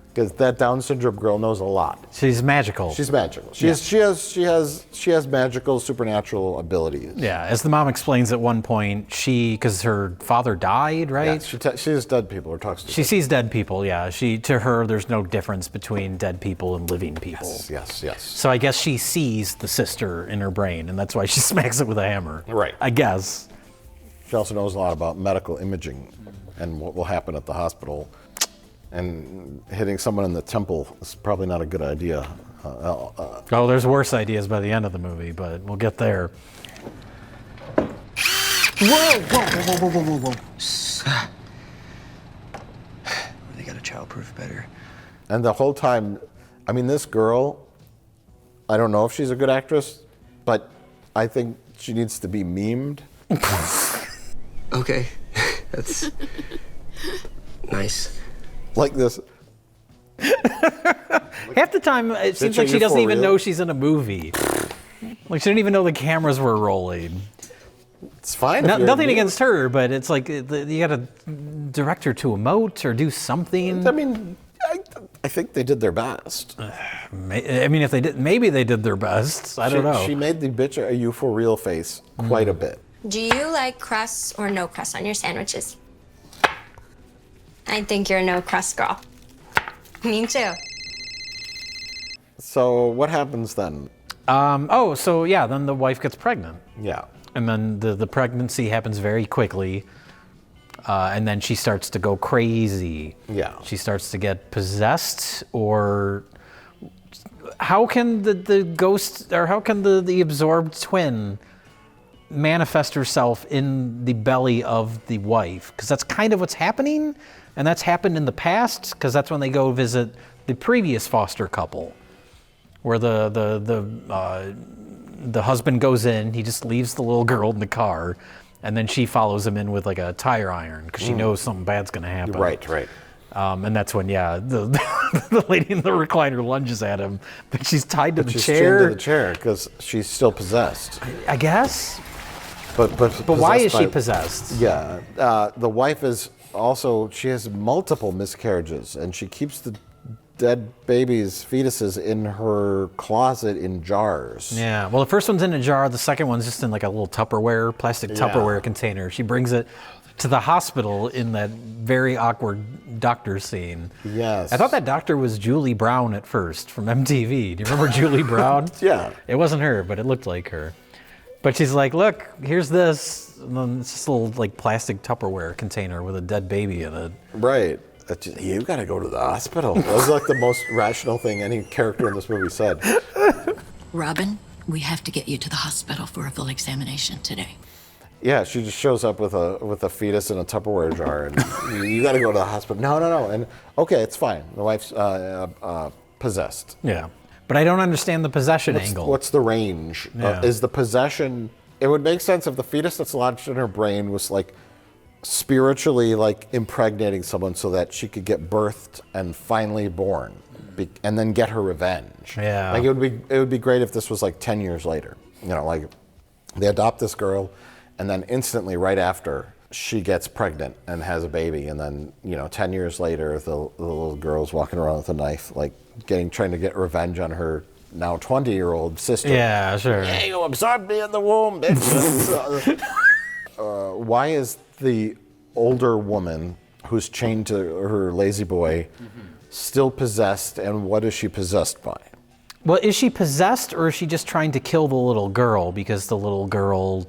Because that Down syndrome girl knows a lot. She's magical. She's magical. She has magical supernatural abilities. Yeah, as the mom explains at one point, because her father died, right? Yeah, she sees dead people or talks to them. She sees dead people, yeah. To her, there's no difference between dead people and living people. Yes. So I guess she sees the sister in her brain, and that's why she smacks it with a hammer. Right. I guess. She also knows a lot about medical imaging and what will happen at the hospital. And hitting someone in the temple is probably not a good idea. There's worse ideas by the end of the movie, but we'll get there. Whoa. They got to childproof better. And the whole time, I mean, this girl, I don't know if she's a good actress, but I think she needs to be memed. Okay, that's nice. Like this. Half the time, it seems like she doesn't even know she's in a movie. Like, she didn't even know the cameras were rolling. It's fine. Nothing against her, but it's like you got to direct her to emote or do something. I mean, I think they did their best. I mean, if they did, maybe they did their best. I don't know. She made the bitch are you for real face quite a bit. Do you like crust or no crust on your sandwiches? I think you're a no crust girl. Me too. So what happens then? Then the wife gets pregnant. Yeah. And then the pregnancy happens very quickly. And then she starts to go crazy. Yeah. She starts to get possessed, or how can the ghost, or how can the absorbed twin manifest herself in the belly of the wife? Because that's kind of what's happening, and that's happened in the past, because that's when they go visit the previous foster couple, where the husband goes in, he just leaves the little girl in the car, and then she follows him in with like a tire iron because she knows something bad's gonna happen. Right. And that's when, the lady in the recliner lunges at him, but she's tied to the she's chair. chained to the chair because she's still possessed. I guess. But why is she possessed? Yeah, the wife is also, she has multiple miscarriages, and she keeps the dead babies, fetuses, in her closet in jars. Yeah, well, the first one's in a jar, the second one's just in like a little plastic Tupperware container. She brings it to the hospital in that very awkward doctor scene. Yes. I thought that doctor was Julie Brown at first from MTV. Do you remember Julie Brown? Yeah. It wasn't her, but it looked like her. But she's like, look, here's this. And then it's this little like plastic Tupperware container with a dead baby in it. Right. You gotta go to the hospital. That was like the most rational thing any character in this movie said. Robin, we have to get you to the hospital for a full examination today. Yeah, she just shows up with a fetus in a Tupperware jar, and you got to go to the hospital. No, and okay, it's fine. The wife's possessed. Yeah, but I don't understand the possession angle. What's the range? Yeah. Is the possession? It would make sense if the fetus that's lodged in her brain was like spiritually like impregnating someone so that she could get birthed and finally born, and then get her revenge. Yeah, like it would be great if this was like 10 years later. You know, like they adopt this girl. And then instantly, right after, she gets pregnant and has a baby. And then, 10 years later, the little girl's walking around with a knife, like trying to get revenge on her now 20-year-old sister. Yeah, sure. Yeah, you absorbed me in the womb, bitch. Why is the older woman who's chained to her lazy boy still possessed, and what is she possessed by? Well, is she possessed, or is she just trying to kill the little girl because the little girl...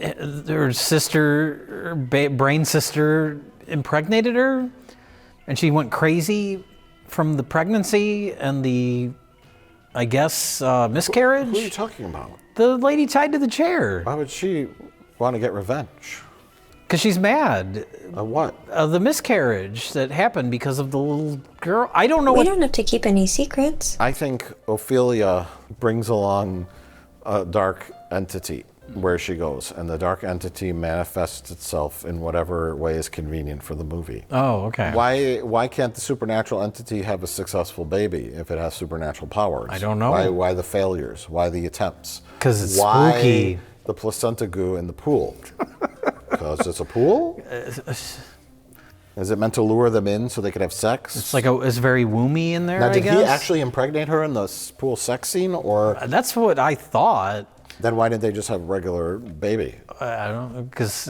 her sister, brain sister, impregnated her, and she went crazy from the pregnancy and the, I guess, miscarriage. Who are you talking about? The lady tied to the chair. Why would she want to get revenge? Because she's mad. What? The miscarriage that happened because of the little girl. I don't know. We don't have to keep any secrets. I think Ophelia brings along a dark entity where she goes, and the dark entity manifests itself in whatever way is convenient for the movie. Oh, okay. Why can't the supernatural entity have a successful baby if it has supernatural powers? I don't know. Why the failures? Why the attempts? Because it's why spooky. The placenta goo in the pool? Because it's a pool? Is it meant to lure them in so they could have sex? It's like it's very woomy in there. Now, did I guess? he actually impregnate her in the pool sex scene, or? That's what I thought. Then why didn't they just have a regular baby? I don't know, because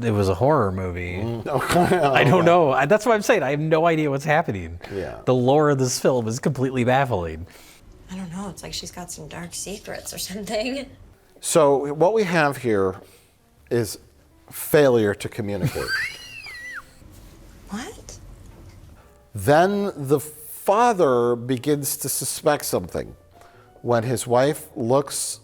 it was a horror movie. I don't know. That's what I'm saying. I have no idea what's happening. Yeah. The lore of this film is completely baffling. I don't know. It's like she's got some dark secrets or something. So what we have here is failure to communicate. What? Then the father begins to suspect something when his wife looks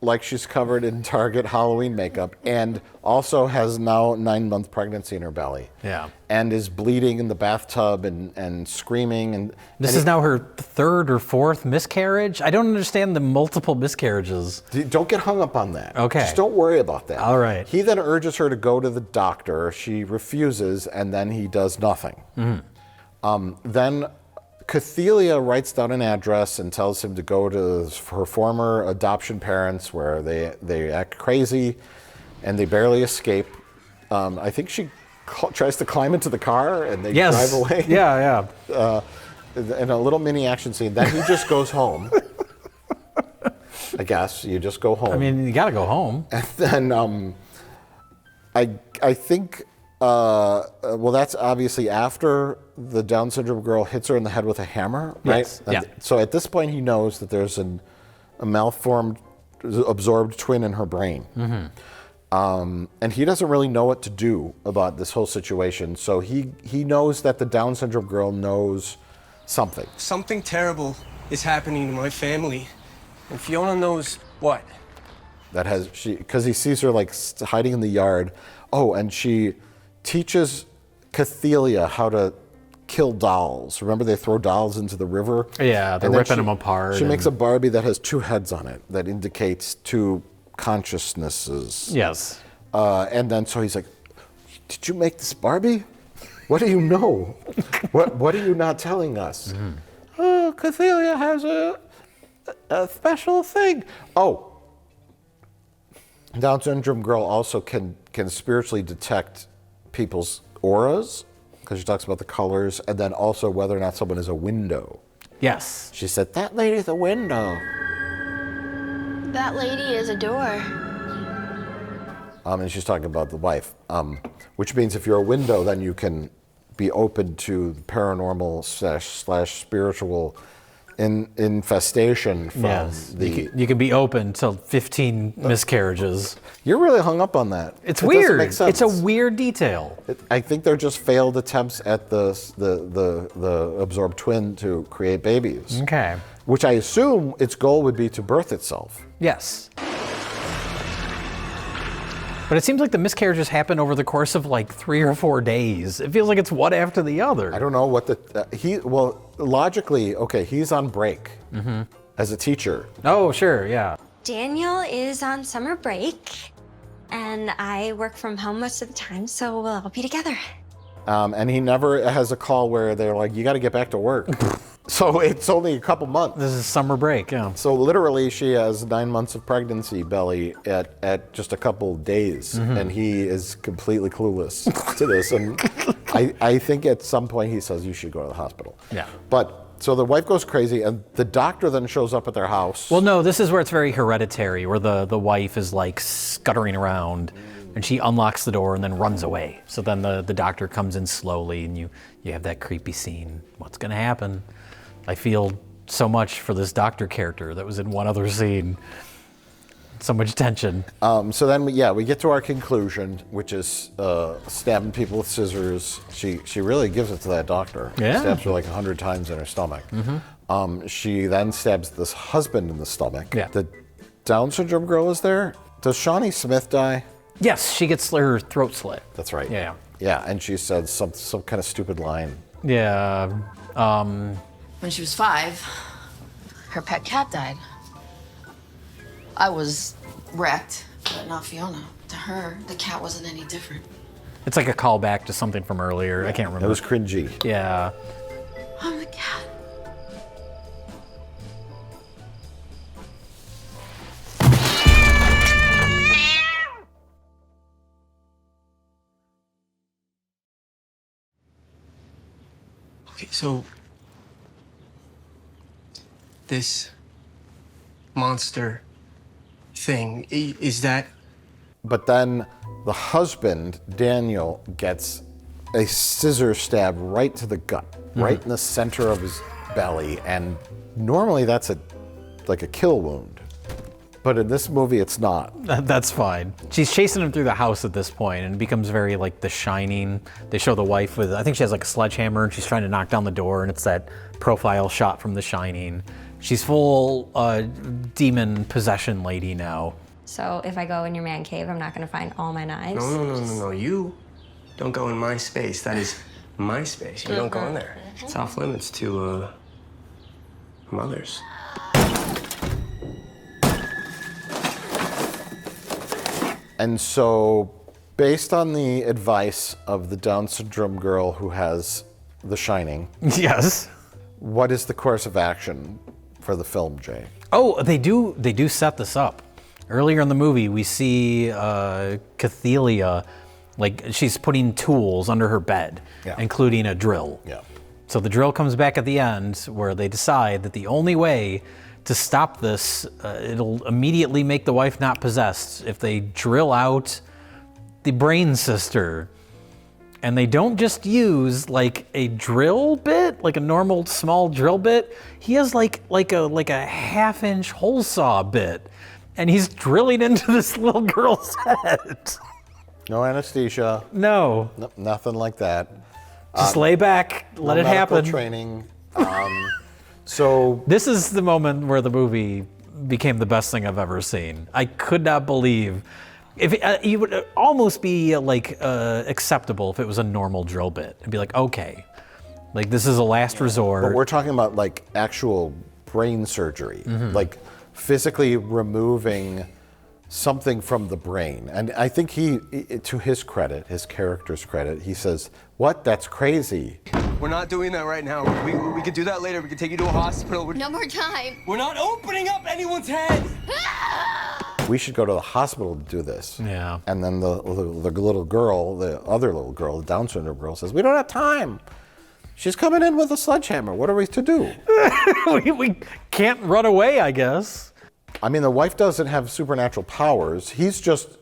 like she's covered in Target Halloween makeup and also has now 9-month pregnancy in her belly. Yeah. And is bleeding in the bathtub and screaming. And this is now her third or fourth miscarriage? I don't understand the multiple miscarriages. Don't get hung up on that. Okay. Just don't worry about that. All right. He then urges her to go to the doctor. She refuses, and then he does nothing. Then Cathelia writes down an address and tells him to go to her former adoption parents, where they act crazy and they barely escape. I think she tries to climb into the car and they drive away. Yeah. In a little mini action scene. Then he just goes home. I guess you just go home. I mean, you gotta go home. And then I think. Well, that's obviously after the Down syndrome girl hits her in the head with a hammer, right? Yes. Yeah. So at this point, he knows that there's a malformed, absorbed twin in her brain. And he doesn't really know what to do about this whole situation. So he knows that the Down syndrome girl knows something. Something terrible is happening to my family. And Fiona knows what? Because he sees her like hiding in the yard. Oh, and she teaches Cathelia how to kill dolls. Remember, they throw dolls into the river? Yeah, they're ripping them apart. She makes a Barbie that has 2 heads on it that indicates 2 consciousnesses. Yes. And then so he's like, did you make this Barbie? What do you know? What are you not telling us? Oh, Cathelia has a special thing. Oh, Down syndrome girl also can spiritually detect people's auras, because she talks about the colors, and then also whether or not someone is a window. Yes. She said, that lady's a window. That lady is a door. And she's talking about the wife, which means if you're a window, then you can be open to paranormal slash spiritual infestation from Yes. the... You can be open till 15 miscarriages. You're really hung up on that. It's It doesn't weird. make sense. It's a weird detail. I think they're just failed attempts at the absorbed twin to create babies. Okay. Which I assume its goal would be to birth itself. Yes. But it seems like the miscarriages happen over the course of like 3 or 4 days. It feels like it's one after the other. I don't know what logically, okay, he's on break as a teacher. Oh, sure, yeah. Daniel is on summer break, and I work from home most of the time, so we'll all be together. And he never has a call where they're like, you got to get back to work. So it's only a couple months. This is summer break, yeah. So literally she has 9 months of pregnancy belly at just a couple days. And he is completely clueless to this. And I think at some point he says, you should go to the hospital. Yeah. But so the wife goes crazy and the doctor then shows up at their house. Well, no, this is where it's very hereditary, where the wife is like scuttering around and she unlocks the door and then runs away. So then the doctor comes in slowly and you have that creepy scene. What's gonna happen? I feel so much for this doctor character that was in one other scene. So much tension. So then, we get to our conclusion, which is stabbing people with scissors. She really gives it to that doctor. Yeah. Stabs her like 100 times in her stomach. She then stabs this husband in the stomach. Yeah. The Down syndrome girl is there. Does Shawnee Smith die? Yes, she gets her throat slit. That's right. Yeah. Yeah, and she said some kind of stupid line. Yeah. When she was 5, her pet cat died. I was wrecked, but not Fiona. To her, the cat wasn't any different. It's like a callback to something from earlier. I can't remember. It was cringy. Yeah. I'm the cat. Okay, so this monster thing, is that... But then the husband, Daniel, gets a scissor stab right to the gut, right in the center of his belly. And normally that's like a kill wound. But in this movie, it's not. That's fine. She's chasing him through the house at this point and it becomes very like The Shining. They show the wife with, I think she has like a sledgehammer and she's trying to knock down the door and it's that profile shot from The Shining. She's full demon possession lady now. So if I go in your man cave, I'm not gonna find all my knives? No. You don't go in my space. That is my space. You don't go in there. It's off limits to mothers. And so, based on the advice of the Down syndrome girl who has The Shining, yes, what is the course of action for the film, Jay? Oh, they do set this up. Earlier in the movie, we see Cathelia, like she's putting tools under her bed, including a drill. Yeah. So the drill comes back at the end where they decide that the only way to stop this, it'll immediately make the wife not possessed if they drill out the brain sister. And they don't just use like a drill bit, like a normal small drill bit. He has like a half-inch hole saw bit, and he's drilling into this little girl's head. No anesthesia. No. Nothing like that. Just lay back, let it happen. Medical training. So this is the moment where the movie became the best thing I've ever seen. I could not believe. If it would almost be like acceptable if it was a normal drill bit. It'd be like, okay, like this is a last resort. But we're talking about like actual brain surgery, like physically removing something from the brain. And I think he, to his credit, his character's credit, he says, "What? That's crazy." We're not doing that right now. We could do that later. We could take you to a hospital. No more time. We're not opening up anyone's head. We should go to the hospital to do this. Yeah. And then the little girl, the other little girl, the Down syndrome girl, says, "We don't have time. She's coming in with a sledgehammer. What are we to do?" we can't run away, I guess. I mean, the wife doesn't have supernatural powers. He's just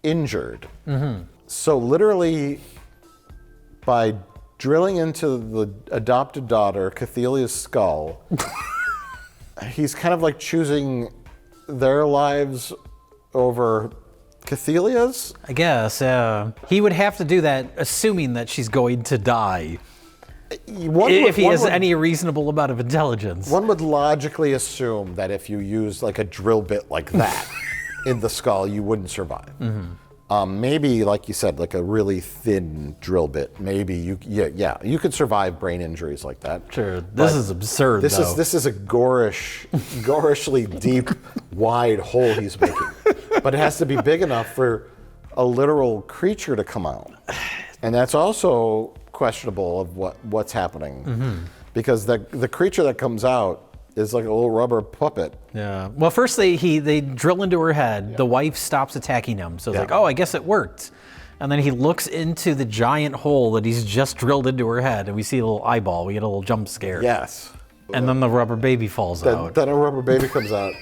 injured. So literally, by drilling into the adopted daughter, Cathelia's skull, he's kind of like choosing their lives over Cathelia's? I guess, he would have to do that assuming that she's going to die. If he has any reasonable amount of intelligence. One would logically assume that if you use like a drill bit like that in the skull, you wouldn't survive. Maybe, like you said, like a really thin drill bit. Maybe you could survive brain injuries like that. Sure, this is absurd. This is a gorishly deep, wide hole he's making, but it has to be big enough for a literal creature to come out, and that's also questionable of what's happening, because the creature that comes out is like a little rubber puppet. Yeah. Well, first they drill into her head. The wife stops attacking him, so it's like, oh, I guess it worked. And then he looks into the giant hole that he's just drilled into her head, and we see a little eyeball. We get a little jump scare. Yes. And then the rubber baby falls out. Then a rubber baby comes out.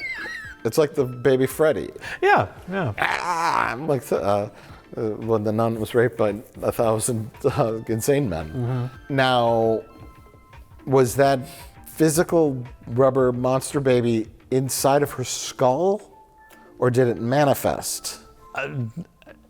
It's like the baby Freddy. Yeah. I'm like when the nun was raped by 1,000 insane men. Now, was that physical rubber monster baby inside of her skull, or did it manifest?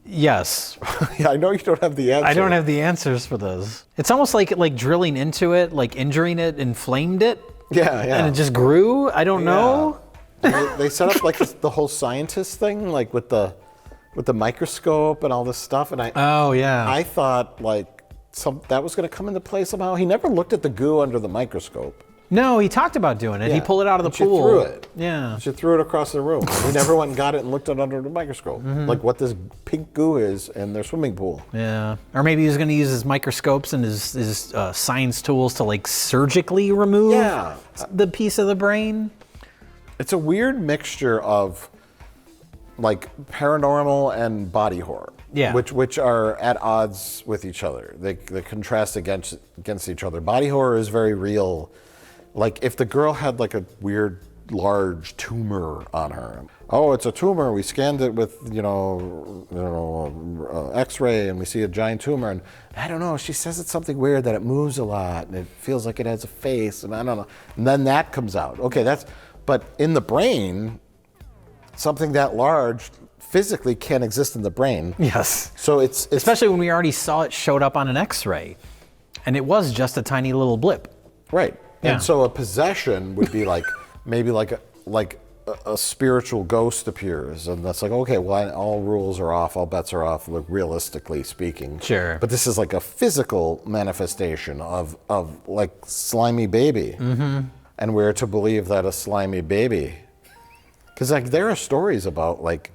Yes. I know you don't have the answer. I don't have the answers for this. It's almost like drilling into it, like injuring it, inflamed it. Yeah. And it just grew. I don't know. They set up like the whole scientist thing, like with the microscope and all this stuff, and I thought like that was going to come into play somehow. He never looked at the goo under the microscope. No, he talked about doing it. Yeah. He pulled it out of the pool. She threw it. Yeah. She threw it across the room. He never went and got it and looked at it under the microscope, like what this pink goo is in their swimming pool. Yeah. Or maybe he was going to use his microscopes and his science tools to like surgically remove the piece of the brain. It's a weird mixture of like paranormal and body horror. Yeah. Which are at odds with each other. They contrast against each other. Body horror is very real. Like if the girl had like a weird large tumor on her. Oh, it's a tumor. We scanned it with X-ray and we see a giant tumor, and I don't know. She says it's something weird, that it moves a lot and it feels like it has a face, and I don't know. And then that comes out. Okay, but in the brain, something that large physically can't exist in the brain. Yes. So it's especially when we already saw it showed up on an X-ray, and it was just a tiny little blip. Right. Yeah. And so a possession would be like maybe like a spiritual ghost appears, and that's like, okay, well, all rules are off, all bets are off, like realistically speaking. Sure. But this is like a physical manifestation of like slimy baby, and we're to believe that a slimy baby, because like there are stories about like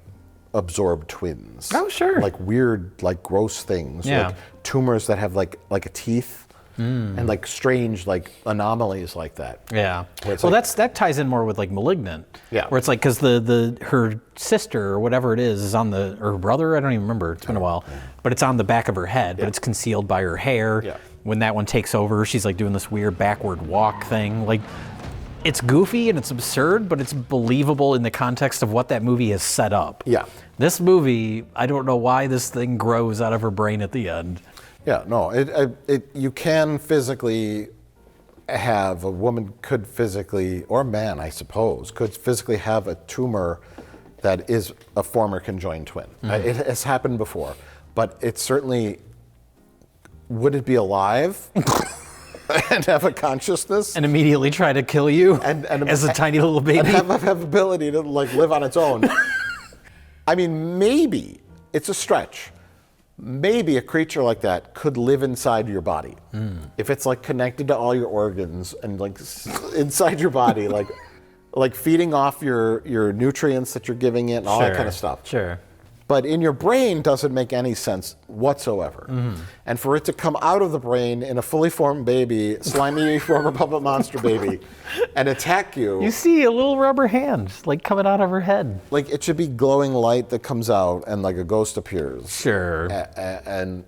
absorbed twins. Oh, sure. Like weird, like gross things. Yeah. Like tumors that have like a teeth. And like strange like anomalies like that. Yeah. Well, that ties in more with like Malignant. Yeah. Where it's like, because her sister or whatever it is on her brother, I don't even remember. It's been a while. But it's on the back of her head, but it's concealed by her hair. Yeah. When that one takes over, she's like doing this weird backward walk thing. Like, it's goofy and it's absurd, but it's believable in the context of what that movie has set up. Yeah. This movie, I don't know why this thing grows out of her brain at the end. Yeah, no, you can physically have, a woman could physically, or man, I suppose, could physically have a tumor that is a former conjoined twin. It has happened before, but it certainly, would it be alive and have a consciousness? And immediately try to kill you as a tiny little baby? And have ability to like live on its own. I mean, maybe, it's a stretch. Maybe a creature like that could live inside your body. If it's like connected to all your organs and like inside your body, like feeding off your nutrients that you're giving it and all that kind of stuff. Sure. But in your brain doesn't make any sense whatsoever. And for it to come out of the brain in a fully formed baby, slimy former puppet monster baby, and attack you. You see a little rubber hand like coming out of her head. Like it should be glowing light that comes out and like a ghost appears. Sure. And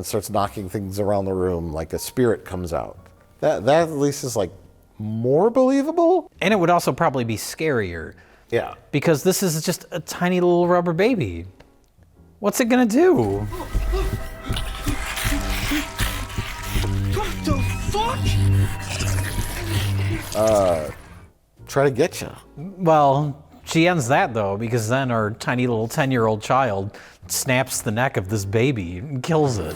starts knocking things around the room, like a spirit comes out. That at least is like more believable. And it would also probably be scarier. Yeah. Because this is just a tiny little rubber baby. What's it gonna do? What the fuck? try to get you. Well, she ends that though, because then our tiny little 10-year-old child snaps the neck of this baby and kills it.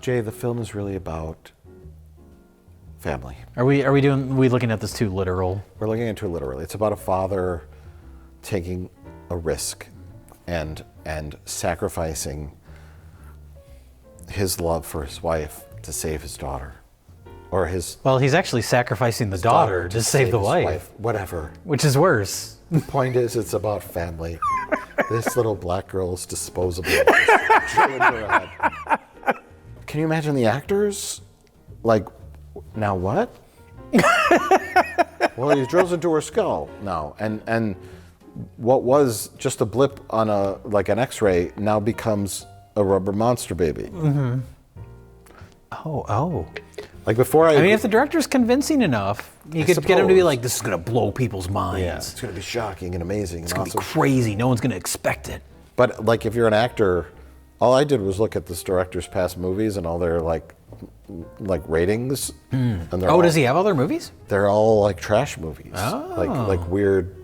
Jay, the film is really about family. Are we looking at this too literal? We're looking at it too literally. It's about a father taking a risk and sacrificing his love for his wife to save his daughter. Or his... Well, he's actually sacrificing the daughter to save the wife. Whatever. Which is worse. The point is, it's about family. This little black girl's disposable. Drilling her head. Can you imagine the actors? Like, now what? Well, he drills into her skull now, and what was just a blip on an X-ray now becomes a rubber monster baby. Mm-hmm. Oh. Like before, I mean, if the director's convincing enough, you could get him to be like, "This is gonna blow people's minds. Yeah, it's gonna be shocking and amazing. It's gonna be crazy. No one's gonna expect it." But like, if you're an actor, all I did was look at this director's past movies and all their like ratings. And they're all, does he have other movies? They're all like trash movies, Oh. like weird,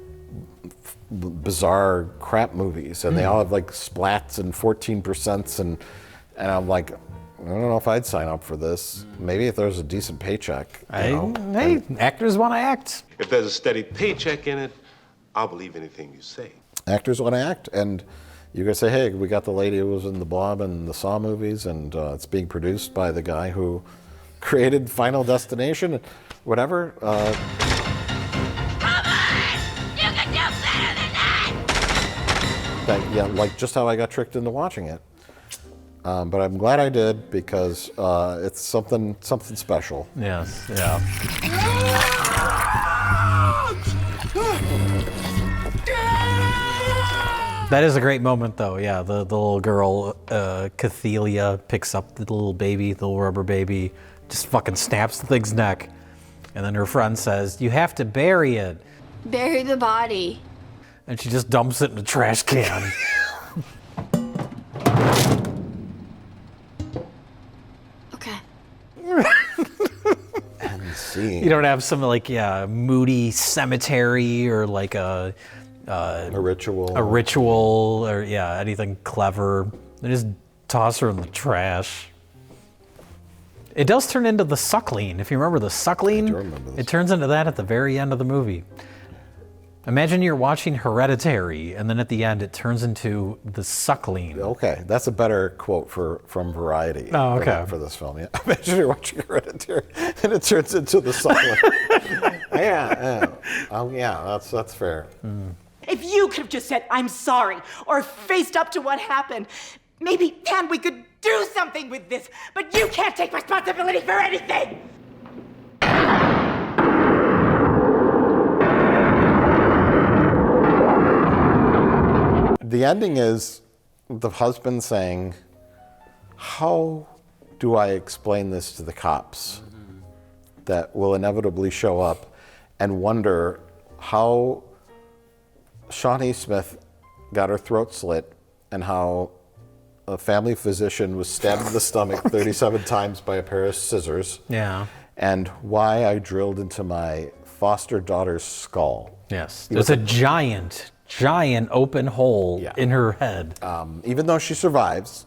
bizarre crap movies, and they all have like splats and 14%, and I'm like, I don't know if I'd sign up for this. Maybe if there's a decent paycheck. Hey, actors want to act. If there's a steady paycheck in it, I'll believe anything you say. Actors want to act, and you can say, hey, we got the lady who was in the Blob and the Saw movies, and it's being produced by the guy who created Final Destination, whatever. Come on! You can do better than that! Yeah, like just how I got tricked into watching it. But I'm glad I did, because it's something special. Yes, yeah. That is a great moment, though. Yeah, the little girl, Cathelia, picks up the little baby, the little rubber baby, just fucking snaps the thing's neck. And then her friend says, "You have to bury it." Bury the body. And she just dumps it in a trash can. Okay. And scene. You don't have some moody cemetery or like a ritual. A ritual or anything clever. They just toss her in the trash. It does turn into the suckling. If you remember the suckling, I do remember this. It turns into that at the very end of the movie. Imagine you're watching Hereditary, and then at the end it turns into the suckling. Okay, that's a better quote from Variety. Oh, okay. For this film, yeah. Imagine you're watching Hereditary, and it turns into the suckling. Yeah. That's fair. If you could have just said, "I'm sorry," or faced up to what happened, maybe then we could do something with this. But you can't take responsibility for anything! The ending is the husband saying, how do I explain this to the cops that will inevitably show up and wonder how Shawnee Smith got her throat slit and how a family physician was stabbed in the stomach 37 times by a pair of scissors. Yeah. And why I drilled into my foster daughter's skull. Yes. There's a giant open hole in her head. Even though she survives,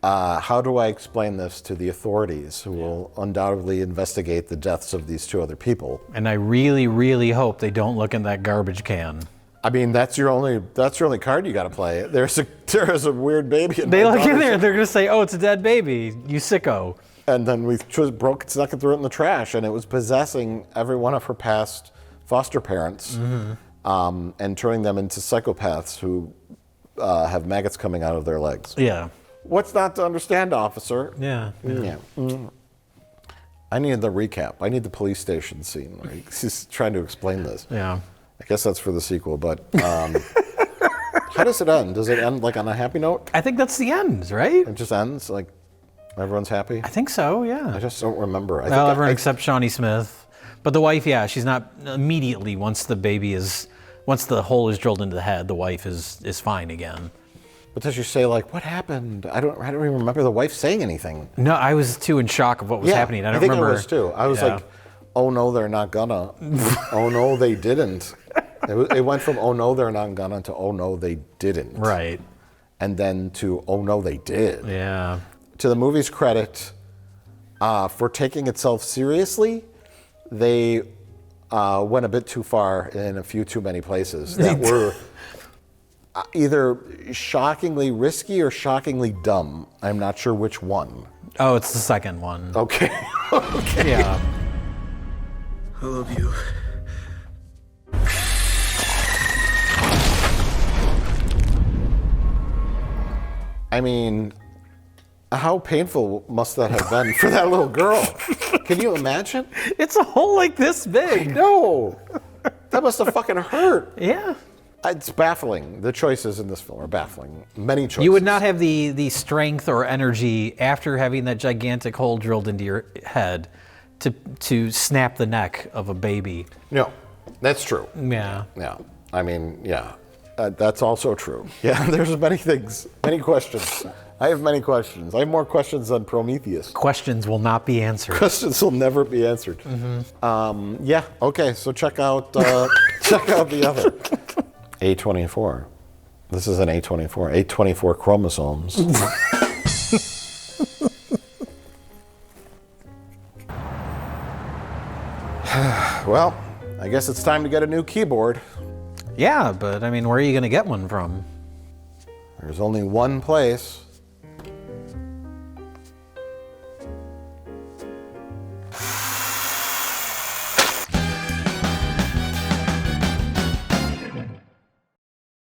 how do I explain this to the authorities who will undoubtedly investigate the deaths of these two other people? And I really, really hope they don't look in that garbage can. I mean, that's your only card you got to play. There is a weird baby. They look in there, they're gonna say, "Oh, it's a dead baby, you sicko." And then we just broke its neck and threw it in the trash, and it was possessing every one of her past foster parents, and turning them into psychopaths who have maggots coming out of their legs. Yeah. What's not to understand, officer? Yeah. I need the recap. I need the police station scene. Like, he's trying to explain this. Yeah. I guess that's for the sequel, but how does it end? Does it end like on a happy note? I think that's the end, right? It just ends like everyone's happy? I think so, yeah. I just don't remember. Well, everyone except Shawnee Smith. But the wife, she's not immediately, once the hole is drilled into the head, the wife is fine again. But does she say like, what happened? I don't even remember the wife saying anything. No, I was too in shock of what was happening. I don't think remember. I was too. I was like, oh no, they're not gonna. Oh no, they didn't. It went from oh no, they're not gonna to oh no, they didn't. Right. And then to oh no, they did. Yeah. To the movie's credit, for taking itself seriously, they went a bit too far in a few too many places that were either shockingly risky or shockingly dumb. I'm not sure which one. Oh, it's the second one. Okay. Okay. Yeah. I love you. I mean, how painful must that have been for that little girl? Can you imagine? It's a hole like this big. No. That must have fucking hurt. Yeah. It's baffling. The choices in this film are baffling. Many choices. You would not have the strength or energy after having that gigantic hole drilled into your head to snap the neck of a baby. No, that's true. Yeah. Yeah. I mean, yeah. That's also true. Yeah, there's many things, many questions. I have many questions. I have more questions than Prometheus. Questions will not be answered. Questions will never be answered. Mm-hmm. Yeah, okay, so check out the other. A24. This is an A24. A24 chromosomes. Well, I guess it's time to get a new keyboard. Yeah, but I mean, where are you going to get one from? There's only one place.